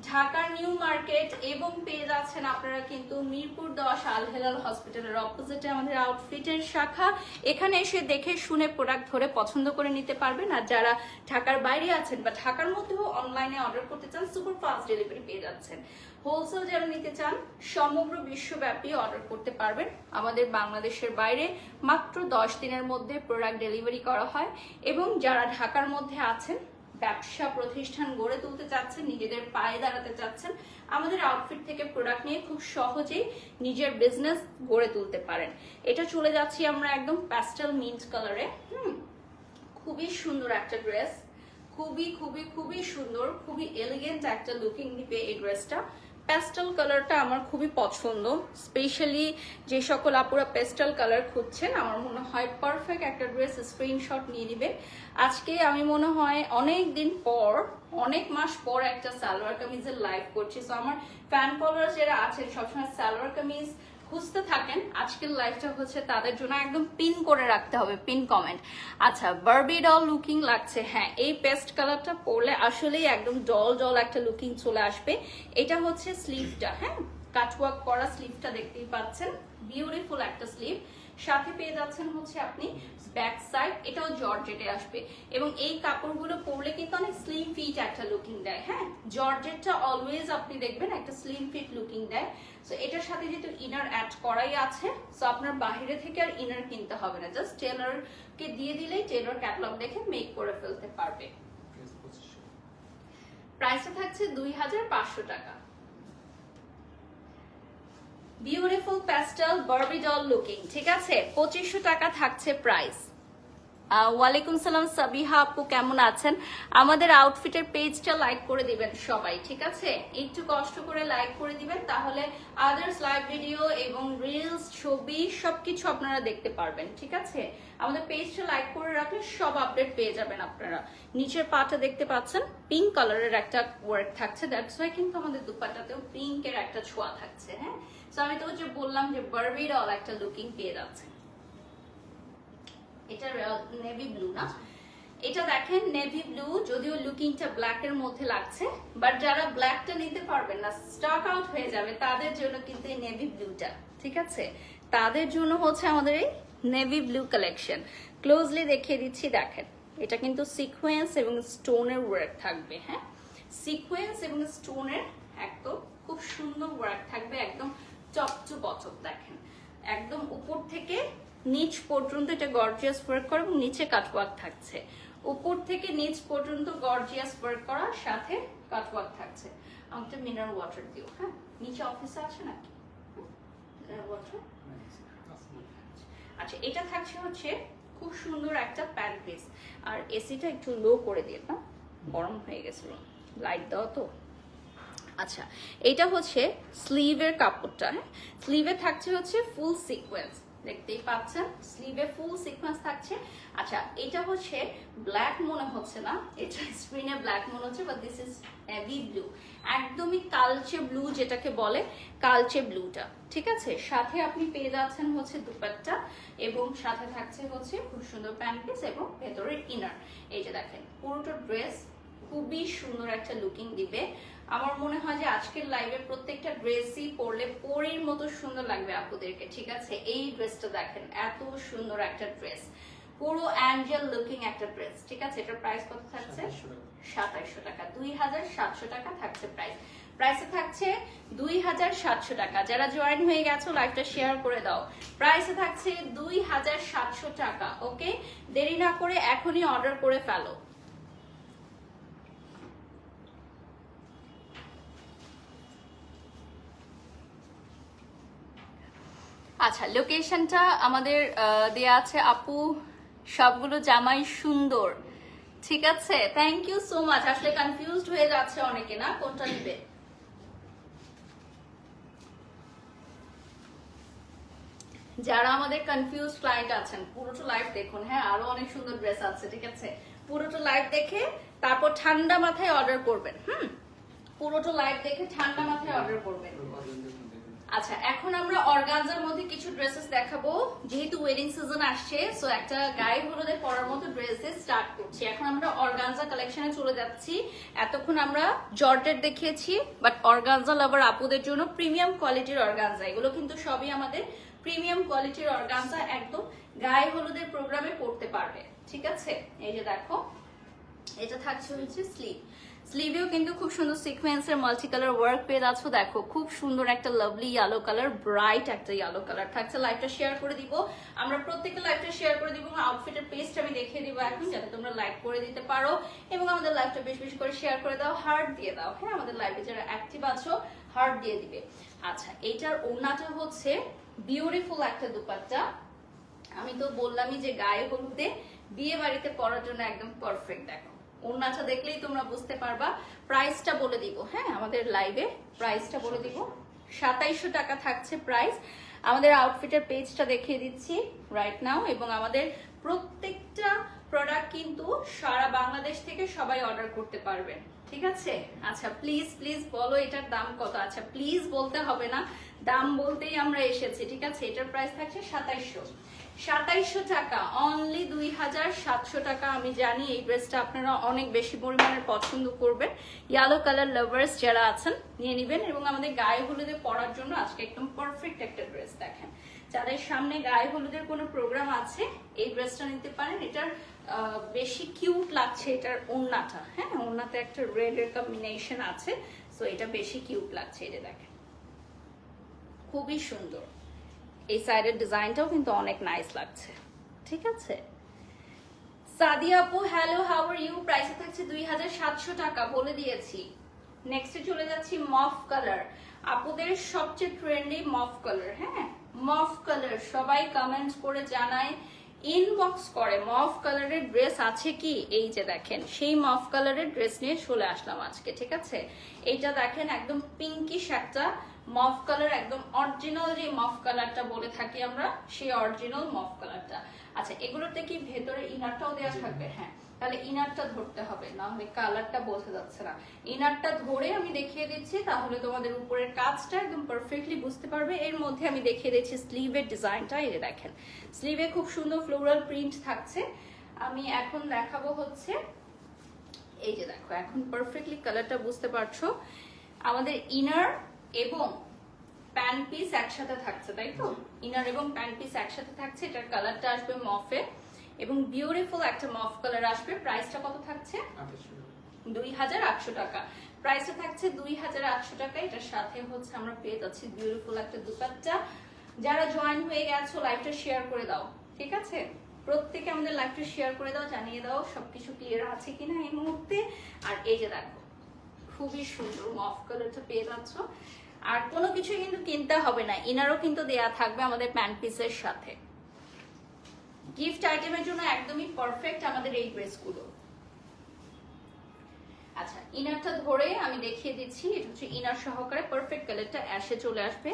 ঢাকার নিউ মার্কেট, এবং পেয়ে যাচ্ছেন আপনারা কিন্তু মিরপুর 10 আল হেলাল হসপিটালের অপোজিটে আমাদের আউটফিটের শাখা। এখানে এসে দেখে শুনে প্রোডাক্ট ধরে পছন্দ করে নিতে পারবেন। আর যারা ঢাকার বাইরে আছেন বা ঢাকার মধ্যেও অনলাইনে অর্ডার করতে চান, সুপার ফাস্ট ডেলিভারি পেয়ে যাচ্ছেন। হোলসেল যারা নিতে চান, সমগ্র বিশ্বব্যাপী অর্ডার করতে পারবেন। আমাদের বাংলাদেশের বাইরে মাত্র 10 দিনের মধ্যে প্রোডাক্ট ডেলিভারি করা হয়। এবং যারা ঢাকার মধ্যে আছেন, ব্যবসা প্রতিষ্ঠান গড়ে তুলতে চাচ্ছেন, নিজেদের পায়ে দাঁড়াতে চাচ্ছেন, আমাদের আউটফিট থেকে প্রোডাক্ট নিয়ে খুব সহজেই নিজের বিজনেস গড়ে তুলতে পারেন। এটা চলে যাচ্ছি আমরা একদম প্যাস্টেল মিন্ট কালারে। খুবই সুন্দর একটা ড্রেস, খুবই খুবই খুবই সুন্দর, খুবই এলিগেন্ট একটা লুকিং দিবে এই ড্রেসটা। প্যাস্টেল কালারটা আমার খুবই পছন্দ, স্পেশালি যে সকল আপুরা পেস্টেল কালার খুঁজছেন, আমার মনে হয় পারফেক্ট একটা ড্রেস। স্ক্রিনশট নিয়ে নেবেন। আজকে আমি মনে হয় অনেক দিন পর, অনেক মাস পর একটা সালোয়ার কামিজের লাইভ করছি। সো আমার ফ্যান ফলোয়ার যারা আছেন, সবসময় সালোয়ার কামিজ খুঁজতে থাকেন, আজকের লাইভটা হচ্ছে তাদের জন্য। একদম পিন করে রাখতে হবে, পিন কমেন্ট। আচ্ছা, বারবি ডল লুকিং লাগছে। হ্যাঁ, এই পেস্ট কালারটা পরলে আসলেই একদম ডল ডল একটা লুকিং চলে আসবে। এটা হচ্ছে স্লিভটা, হ্যাঁ, কাটওয়ার্ক করা স্লিভটা দেখতেই পাচ্ছেন, বিউটিফুল একটা স্লিভ। সাথে পেয়ে যাচ্ছেন হচ্ছে আপনি ব্যাক সাইড, এটাও জর্জেটে আসবে। এবং এই কাপড়গুলো পরলে কিন্তু অনেক স্লিম ফিট একটা লুকিং দেয়। হ্যাঁ, জর্জেটটা অলওয়েজ আপনি দেখবেন একটা স্লিম ফিট লুকিং দেয়। সো এটার সাথে যেহেতু ইনার অ্যাড করাই আছে, সো আপনার বাইরে থেকে আর ইনার কিনতে হবে না, জাস্ট টেলরকে দিয়ে দিলেই টেলর ক্যাটালগ দেখে মেক করে ফেলতে পারবে। প্রাইসটা থাকছে 2500 টাকা। Beautiful pastel Barbie doll looking, ঠিক আছে? 2500 টাকা থাকছে প্রাইস। ওয়ালাইকুম সালাম সাবিহা আপু, কেমন আছেন? আমাদের আউটফিটের পেজটা লাইক করে দিবেন সবাই, ঠিক আছে? একটু কষ্ট করে লাইক করে দিবেন, তাহলে আদার্স লাইভ ভিডিও এবং রিলস, ছবি সবকিছু আপনারা দেখতে পারবেন, ঠিক আছে? আমাদের পেজটা লাইক করে রাখলে সব আপডেট পেয়ে যাবেন আপনারা। নিচের পাটা দেখতে পাচ্ছেন পিঙ্ক কালারের একটা ওয়ার্ক থাকছে, দ্যাটস ওয়াই কিন্তু আমাদের দুপাট্টাতেও পিঙ্কের একটা ছোঁয়া থাকছে। হ্যাঁ, সো আমি তো যে বললাম যে বারবি ডল একটা লুকিং পেয়ে যাচ্ছে। এটা নেভি ব্লু না, এটা দেখেন নেভি ব্লু, যদিও লুকিংটা ব্ল্যাক এর মধ্যে লাগছে, বাট যারা ব্ল্যাকটা নিতে পারবেন না, স্টক আউট হয়ে যাবে, তাদের জন্য কিন্তু এই নেভি ব্লুটা, ঠিক আছে? তাদের জন্য হচ্ছে আমাদের এই নেভি ব্লু কালেকশন। ক্লোজলি দেখিয়ে দিচ্ছি, দেখেন এটা কিন্তু সিকোয়েন্স এবং স্টোনের ওয়ার্ক থাকবে। হ্যাঁ, সিকোয়েন্স এবং স্টোনের একদম খুব সুন্দর ওয়ার্ক থাকবে, একদম চপ টু বটম। দেখেন একদম উপর থেকে নিচ পর্যন্ত এটা গর্জিয়াস ওয়ার্ক করা, এবং নিচে কাটওয়ার্ক থাকছে। উপর থেকে নিচ পর্যন্ত গর্জিয়াস ওয়ার্ক করা, সাথে কাটওয়ার্ক থাকছে। আমাকে মিনারেল ওয়াটার দিও। হ্যাঁ, নিচে অফিসে আছে নাকি মিনারেল ওয়াটার? আচ্ছা, এটা থাকছে হচ্ছে খুব সুন্দর একটা প্যান্ট পিস। আর এসিটা একটু লো করে দিয়ে, না গরম হয়ে গেছিল, লাইট দাও তো। আচ্ছা, এটা হচ্ছে স্লিভের কাপড়টা। হ্যাঁ, স্লিভে থাকছে হচ্ছে ফুল সিকোয়েন্স, দেখতেই পাচ্ছেন স্লিভে ফুল সিকোয়েন্স থাকছে। আচ্ছা, এটা হচ্ছে ব্ল্যাক মনে হচ্ছে না, এটা স্ক্রিনে ব্ল্যাক মনে হচ্ছে, but this is navy blue, একদমই কালচে ব্লু যেটাকে বলে, কালচে ব্লুটা, ঠিক আছে? সাথে আপনি পেয়ে যাচ্ছেন হচ্ছে দুপাট্টা, এবং সাথে থাকছে হচ্ছে খুব সুন্দর প্যান্ট পিস এবং ভেতরের ইনার। এই যে দেখেন পুরোটা ড্রেস খুবই সুন্দর একটা লুকিং দিবে। আমার মনে হয় যে আজকের লাইভে প্রত্যেকটা ড্রেসই পরলে পরীর মতো সুন্দর লাগবে আপুদেরকে, ঠিক আছে? এই ড্রেসটা দেখেন, এত সুন্দর একটা ড্রেস, পুরো অ্যাঞ্জেল লুকিং একটা ড্রেস, ঠিক আছে? এটার প্রাইস কত থাকছে? 2700 টাকা। 2700 টাকা থাকছে প্রাইস। প্রাইসে থাকছে 2700 টাকা। যারা জয়েন হয়ে গেছো লাইভটা শেয়ার করে দাও। প্রাইসে থাকছে 2700 টাকা। ওকে, দেরি না করে এখনই অর্ডার করে ফেলো। আচ্ছা, লোকেশনটা আমাদের দেয়া আছে আপু, সবগুলো জামাই সুন্দর। ঠিক আছে, থ্যাংক ইউ সো মাচ। আসলে কনফিউজড হয়ে যাচ্ছে অনেকে, না কোনটা নিবে। যারা আমাদের কনফিউজ ক্লায়েন্ট আছেন, পুরোটা লাইভ দেখুন। হ্যাঁ, আরো অনেক সুন্দর ড্রেস আছে, ঠিক আছে। পুরোটা লাইভ দেখে তারপর ঠান্ডা মাথায় অর্ডার করবেন। পুরোটা লাইভ দেখে ঠান্ডা মাথায় অর্ডার করবেন। আচ্ছা, এখন আমরা অর্গানজার মধ্যে কিছু ড্রেসেস দেখাবো, যেহেতু ওয়েডিং সিজন আসছে, সো একটা গায়ে হলুদে পরার মতো ড্রেস দিয়ে স্টার্ট করছি। এখন আমরা অর্গানজা কালেকশনে চলে যাচ্ছি। এতক্ষণ আমরা জর্জেট দেখিয়েছি, বাট অর্গানজা লাভার আপুদের জন্য প্রিমিয়াম কোয়ালিটির অর্গানজা। এগুলো কিন্তু সবই আমাদের প্রিমিয়াম কোয়ালিটির অর্গানজা, একদম গায়ে হলুদের প্রোগ্রামে পড়তে পারবে। ঠিক আছে, এই যে দেখো, এটা থাকছে হচ্ছে স্লিভেও কিন্তু খুব সুন্দর সিকোয়েন্সের মাল্টি কালার ওয়ার্ক পেয়ে যাচ্ছ। দেখো, খুব সুন্দর একটা লাভলি ইয়েলো কালার, ব্রাইট একটা ইয়েলো কালার থাকছে। লাইভটা শেয়ার করে দিব, আমরা প্রত্যেকটা লাইভটা শেয়ার করে দিব। আউটফিটের পেজটা আমি দেখিয়ে দিব এখন, যাতে তোমরা লাইক করে দিতে পারো এবং আমাদের লাইভটা বেশি বেশি করে শেয়ার করে দাও, হার্ট দিয়ে দাও। হ্যাঁ, আমাদের লাইভে যারা অ্যাক্টিভ আছো হার্ট দিয়ে দিবে। আচ্ছা, এইটার ওড়নাটা হচ্ছে বিউটিফুল একটা দুপাট্টা। আমি তো বললামই যে গায়ে হলুদে বিয়ে বাড়িতে পরার জন্য একদম পারফেক্ট। দেখো, ওড়নাটা দেখলেই তোমরা বুঝতে পারবা। প্রাইসটা বলে দিব, হ্যাঁ, আমাদের লাইভে প্রাইসটা বলে দিব। 2700 টাকা থাকছে প্রাইস। আমাদের আউটফিটের পেজটা দেখিয়ে দিচ্ছি রাইট নাও, এবং আমাদের প্রত্যেকটা প্রোডাক্ট কিন্তু সারা বাংলাদেশ থেকে সবাই অর্ডার করতে পারবেন। ঠিক আছে। আচ্ছা, প্লিজ প্লিজ বলো এটার দাম কত। আচ্ছা, প্লিজ বলতে হবে না, দাম বলতেই আমরা এসেছি। ঠিক আছে, এটার প্রাইস থাকছে 2700 টাকা, অনলি 2700 টাকা। আমি জানি এই ড্রেসটা আপনারা অনেক বেশি পরিমাণে পছন্দ করবেন। ইয়েলো কালার লাভার্স যারা আছেন নিয়ে নেবেন, এবং আমাদের গায়ে হলুদে পরার জন্য আজকে একদম পারফেক্ট একটা ড্রেস। দেখেন, যাদের সামনে গায়ে হলুদের কোনো প্রোগ্রাম আছে এই ড্রেসটা নিতে পারেন। এটার বেশি কিউট লাগছে এটার ওড়নাটা। হ্যাঁ, ওড়নাতে একটা রেড এর কম্বিনেশন আছে, সো এটা বেশি কিউট লাগছে। এটা দেখেন, খুবই সুন্দর। এই সাইডের ডিজাইনটাও কিন্তু অনেক নাইস লাগছে। ঠিক আছে, সাদিয়া আপু হ্যালো, হাউ আর ইউ। প্রাইসে থাকছে 2700 টাকা, বলে দিয়েছি। নেক্সটে চলে যাচ্ছি মফ কালার, আপুদের সবচেয়ে ট্রেন্ডি মফ কালার। হ্যাঁ, মফ কালার সবাই কমেন্টস করে জানায়, ইনবক্স করে মফ কালারের ড্রেস আছে কি। এই যে দেখেন, সেই মফ কালারের ড্রেস নিয়ে চলে আসলাম আজকে। ঠিক আছে, এইটা দেখেন একদম পিঙ্কিশ একটা মফ কালার, একদম অরিজিনাল যে মফ কালারটা বলে থাকি আমরা, সেই অরিজিনাল মফ কালারটা। আচ্ছা, এগুলোতে কি ভেতরে ইনারটাও দেওয়া থাকবে? হ্যাঁ, তাহলে ইনারটা ধরতে হবে, না হলে কালারটা বোঝা যাচ্ছে না। ইনারটা ধরে আমি দেখিয়ে দিচ্ছি, তাহলে তোমাদের উপরের কাজটা একদম পারফেক্টলি বুঝতে পারবে। এর মধ্যে আমি দেখিয়ে দিচ্ছি স্লিভের ডিজাইনটা। এই যে দেখেন, স্লিভে খুব সুন্দর ফ্লোরাল প্রিন্ট থাকছে। আমি এখন দেখাবো হচ্ছে, এই যে দেখো, এখন পারফেক্টলি কালারটা বুঝতে পারছো। আমাদের ইনার এবং প্যান্ট পিস একসাথে থাকছে, তাই তো? ইনার এবং প্যান্ট পিস একসাথে থাকছে। এটার কালারটা আসবে মফে, এবং বিউটিফুল একটা মফ কালার আসবে। প্রাইসটা কত থাকছে? 2800 টাকা। প্রাইসটা থাকছে 2800 টাকা। এটার সাথে হচ্ছে আমরা পেয়ে যাচ্ছি বিউটিফুল একটা দুপাট্টা। যারা জয়েন হয়ে গেছো লাইভটা শেয়ার করে দাও। ঠিক আছে, প্রত্যেকে আমাদের লাইভটা শেয়ার করে দাও, জানিয়ে দাও সবকিছু ক্লিয়ার আছে কিনা এই মুহূর্তে। আর এই যে দেখো, খুবই সুন্দর মফ কালারটা পেয়ে যাচ্ছ। আর কোনো কিছু কিন্তু কিনতে হবে না, ইনারও কিন্তু দেয়া থাকবে আমাদের প্যান্ট পিসের সাথে। গিফট আইটেমের জন্য একদমই পারফেক্ট আমাদের এই ড্রেসগুলো। আচ্ছা, ইনারটা ধরে আমি দেখিয়ে দিচ্ছি। এটা হচ্ছে ইনার সহকারে পারফেক্ট কালারটা অ্যাশে চলে আসবে।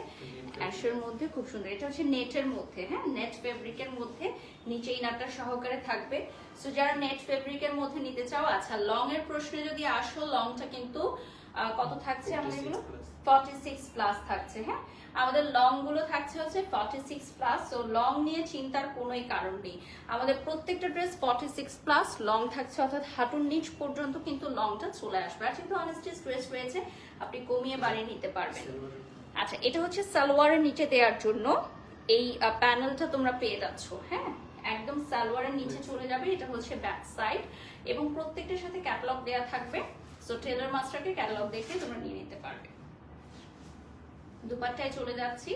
অ্যাশের মধ্যে খুব সুন্দর, এটা হচ্ছে নেটের মধ্যে। হ্যাঁ, নেট ফেব্রিকের মধ্যে নিচে ইনারটা সহকারে থাকবে। সো যারা নেট ফেব্রিকের মধ্যে নিতে চাও। আচ্ছা, লং এর প্রশ্নে যদি আসো, লংটা কিন্তু কত থাকছে আমাদের এগুলো? 46 প্লাস থাকছে। হ্যাঁ, আমাদের লং গুলো থাকছে হচ্ছে 46 প্লাস। সো লং নিয়ে চিন্তার কোনোই কারণ নেই। আমাদের প্রত্যেকটা ড্রেস 46 প্লাস লং থাকছে, অর্থাৎ হাঁটুর নিচ পর্যন্ত কিন্তু লংটা চলে আসবে। আর কিন্তু অনেস্টিস ড্রেস রয়েছে, আপনি কমিয়ে বাড়িয়ে নিতে পারবেন। আচ্ছা, এটা হচ্ছে সালোয়ারের নিচে দেওয়ার জন্য এই প্যানেলটা তোমরা পেয়ে যাচ্ছ। হ্যাঁ, একদম সালোয়ারের নিচে চলে যাবে। এটা হচ্ছে ব্যাক সাইড, এবং প্রত্যেকটার সাথে ক্যাটালগ দেওয়া থাকবে। সো টেলার মাস্টারকে ক্যাটালগ দেখে তোমরা নিয়ে নিতে পারবে। দুপাট্টায় চলে যাচ্ছি।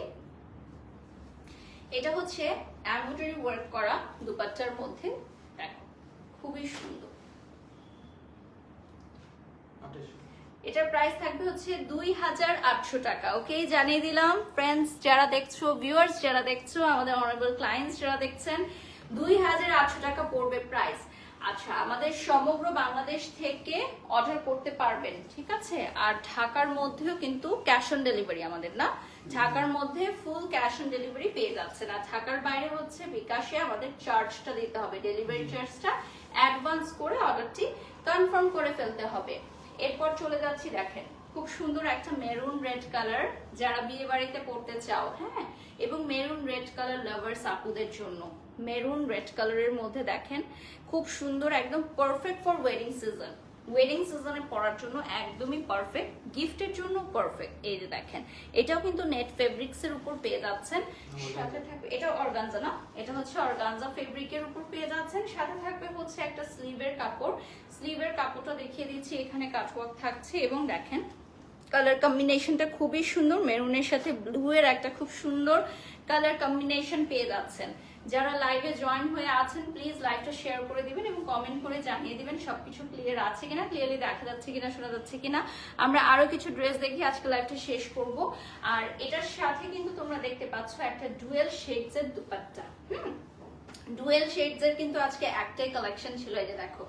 এটা হচ্ছে এমব্রয়ডারি ওয়ার্ক করা দুপাট্টার মধ্যে। দেখো, খুবই সুন্দর। এটার প্রাইস থাকবে হচ্ছে 2800 টাকা। ওকে, জানিয়ে দিলাম ফ্রেন্ডস যারা দেখছো, ভিউয়ার্স যারা দেখছো, আমাদের অনারেবল ক্লায়েন্টস যারা দেখছেন, 2800 টাকা পড়বে প্রাইস। আচ্ছা, আমাদের সমগ্র বাংলাদেশ থেকে অর্ডার করতে পারবেন, ঠিক আছে। আর ঢাকার মধ্যেও কিন্তু ক্যাশ অন ডেলিভারি আমাদের, না ঢাকার মধ্যে ফুল ক্যাশ অন ডেলিভারি পেয়ে যাচ্ছে না। ঢাকার বাইরে হচ্ছে বিকাশে আমাদের চার্জটা দিতে হবে, ডেলিভারি চার্জটা অ্যাডভান্স করে অর্ডারটি কনফার্ম করে ফেলতে হবে। এরপর চলে যাচ্ছি, দেখেন খুব সুন্দর একটা মেরুন রেড কালার, যারা বিয়ে বাড়িতে পড়তে চাও, হ্যাঁ, এবং মেরুন রেড কালার লাভার্স আপুদের জন্য মেরুন রেড কালারের মধ্যে দেখেন খুব সুন্দর, একদম perfect for wedding season. Wedding সিজনে পরার জন্য একদমই পারফেক্ট, গিফটের জন্য পারফেক্ট। এই যে দেখেন, এটাও কিন্তু নেট ফেব্রিক্স এর উপর পেয়ে যাচ্ছেন, সাথে থাকবে এটা অর্গানজা, না এটা হচ্ছে অর্গানজা ফেব্রিকের উপর পেয়ে যাচ্ছেন। সাথে থাকবে হচ্ছে একটা স্লিভের কাপড়, স্লিভের কাপড়টা দেখিয়ে দিচ্ছি, এখানে কাটওয়ার্ক থাকছে এবং দেখেন কালার কম্বিনেশনটা খুবই সুন্দর, মেরুনের সাথে ব্লু এর একটা খুব সুন্দর কালার কম্বিনেশন পেয়ে যাচ্ছেন। যারা লাইভে জয়েন হয়ে আছেন প্লিজ লাইভটা শেয়ার করে দিবেন এবং কমেন্ট করে জানিয়ে দিবেন সবকিছু ক্লিয়ার আছে কিনা, ক্লিয়ারলি দেখা যাচ্ছে কিনা, শোনা যাচ্ছে কিনা। আমরা আরো কিছু ড্রেস দেখি, আজকে লাইভটা শেষ করব। আর এটার সাথে কিন্তু তোমরা দেখতে পাচ্ছ একটা ডুয়েল শেডস এর দুপাট্টা। ডুয়েল শেডস এর কিন্তু আজকে একটাই কালেকশন ছিল, এই যে দেখো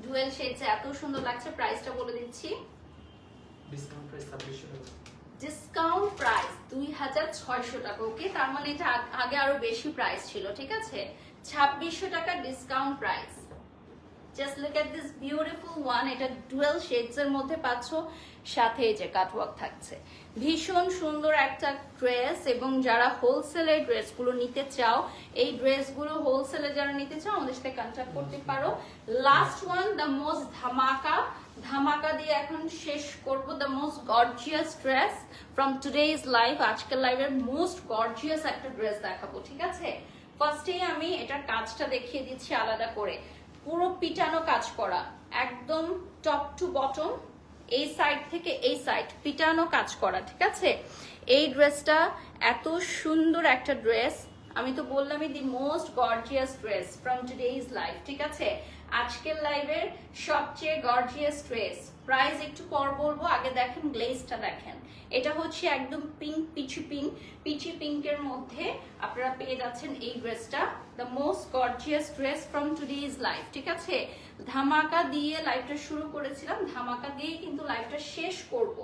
ডুয়েল শেডস এত সুন্দর লাগছে। প্রাইসটা বলে দিচ্ছি, ডিসকাউন্ট প্রাইস 2600 টাকা, ডিসকাউন্ট প্রাইস 2600 টাকা। ওকে, তার মানে এটা আগে আরো বেশি প্রাইস ছিল, ঠিক আছে। 2600 টাকা discount price. Just look at this beautiful one, এটা ডুয়েল শেডস এর মধ্যে পাচ্ছ, সাথে এই যে কাটওয়ার্ক থাকছে। ভীষণ সুন্দর একটা ড্রেস, এবং যারা হোলসেলের ড্রেসগুলো নিতে চাও, এই ড্রেসগুলো হোলসেলে যারা নিতে চাও আমাদের সাথে কন্ট্যাক্ট করতে পারো। লাস্ট ওয়ান, দ্য মোস্ট ধামাকা, ধামাকা দিয়ে এখন শেষ করব। The most gorgeous dress from today's live, আজকের লাইভের মোস্ট গর্জিয়াস একটা ড্রেস দেখাবো, ঠিক আছে। ফার্স্টেই আমি এটার কাজটা দেখিয়ে দিচ্ছি আলাদা করে, পুরো পিটানো কাজ করা, একদম টপ টু বটম, এই সাইড থেকে এই সাইড পিটানো কাজ করা, ঠিক আছে। এই ড্রেসটা এত সুন্দর একটা ড্রেস, আমি তো বললামই the most gorgeous dress from today's live, ঠিক আছে। আজকের লাইভের সবচেয়ে গর্জিয়াস ড্রেস। প্রাইস একটু পর বলবো, আগে দেখেন গ্লেজটা দেখেন। এটা হচ্ছে একদম পিঙ্ক, পিচি পিঙ্কের মধ্যে আপনারা পেয়ে যাচ্ছেন এই ড্রেসটা, the most gorgeous dress from today's live, ঠিক আছে। ধামাকা দিয়ে লাইভটা শুরু করেছিলাম, ধামাকা দিয়ে কিন্তু লাইভটা শেষ করব।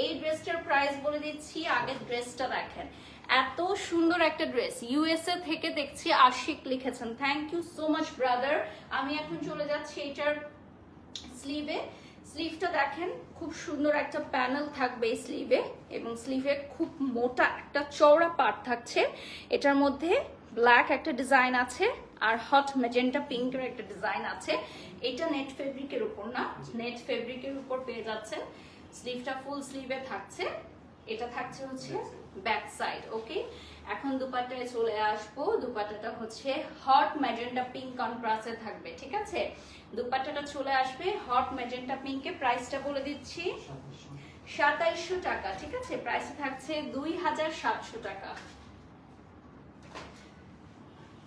এই ড্রেসটার প্রাইস বলে দিচ্ছি, আগের ড্রেসটা দেখেন, এত সুন্দর একটা ড্রেস। ইউএসএ থেকে দেখছি আশিক লিখেছেন, thank you so much brother. আমি এখন চলে যাচ্ছি এটার স্লিভে। স্লিভটা দেখেন খুব সুন্দর একটা প্যানেল থাকবে এই স্লিভে, এবং স্লিভে খুব মোটা একটা চওড়া পার্ট থাকছে। এটার মধ্যে ব্ল্যাক একটা ডিজাইন আছে আর হট ম্যাজেন্টা পিঙ্কের একটা ডিজাইন আছে। এটা নেট ফেব্রিকের উপর, না নেট ফেব্রিকের উপর পেয়ে যাচ্ছেন। স্লিভটা ফুল স্লিভে থাকছে, এটা থাকছে হচ্ছে ব্যাক সাইড। ওকে, এখন দুপাট্টায় চলে আসবো। দুপাট্টাটা হচ্ছে হট ম্যাজেন্টা পিঙ্ক কন্ট্রাস্টে থাকবে, ঠিক আছে। দুপাট্টাটা চলে আসবে হট ম্যাজেন্টা পিঙ্কে। প্রাইসটা বলে দিচ্ছি 2700 টাকা, ঠিক আছে। প্রাইসে থাকছে 2700 টাকা।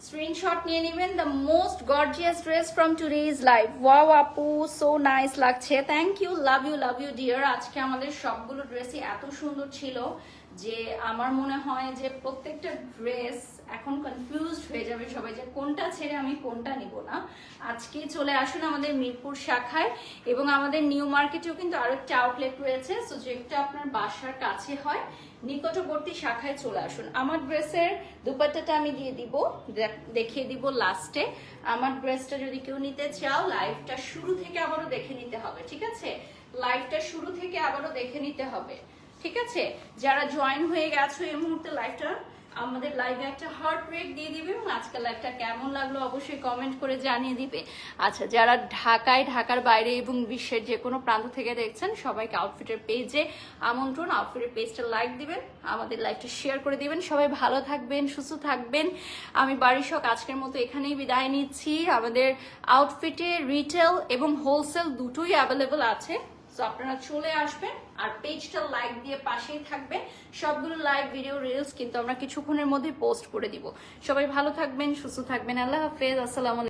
স্ক্রিনশট নিয়ে নেবেন। The most gorgeous dress from today's live. Wow আপু, সো নাইস লাগছে, thank you, love you dear. আজকে আমাদের সবগুলো ড্রেসই এত সুন্দর ছিল যে আমার মনে হয় যে প্রত্যেকটা ড্রেস এখন কনফিউজড হয়ে যাবে সবাই যে কোনটা ছেড়ে আমি কোনটা নিব না। আজকে চলে আসুন আমাদের মিরপুর শাখায়, এবং আমাদের নিউ মার্কেটেও কিন্তু আরো একটা আউটলেট রয়েছে। সো যেটা আপনার বাসার কাছে হয় নিকটবর্তী শাখায় চলে আসুন। আমার ড্রেসের দুপাট্টাটা আমি দিয়ে দিব, দেখিয়ে দিব লাস্টে। আমার ড্রেসটা যদি কেউ নিতে চাও লাইভটা শুরু থেকে আবারও দেখে নিতে হবে, ঠিক আছে। লাইভটা শুরু থেকে আবারও দেখে নিতে হবে, ঠিক আছে। যারা জয়েন হয়ে গেছো এই মুহূর্তে লাইভটা, আমাদের লাইভে একটা হার্ট রেট দিয়ে দিবে, এবং আজকের লাইভটা কেমন লাগলো অবশ্যই কমেন্ট করে জানিয়ে দিবে। আচ্ছা, যারা ঢাকায়, ঢাকার বাইরে এবং বিশ্বের যে কোনো প্রান্ত থেকে দেখছেন সবাইকে আউটফিটের পেজে আমন্ত্রণ। আউটফিটের পেজটা লাইক দিবেন, আমাদের লাইভটা শেয়ার করে দিবেন। সবাই ভালো থাকবেন, সুস্থ থাকবেন। আমি বারিশক আজকের মতো এখানেই বিদায় নিচ্ছি। আমাদের আউটফিটে রিটেল এবং হোলসেল দুটোই অ্যাভেলেবল আছে, তো আপনারা চলে আসবেন আর পেজটা লাইক দিয়ে পাশেই থাকবেন। সবগুলো লাইভ ভিডিও রিলস কিন্তু আমরা কিছুক্ষণের মধ্যে পোস্ট করে দিব। সবাই ভালো থাকবেন, সুস্থ থাকবেন। আল্লাহ হাফেজ, আসসালামু আলাইকুম।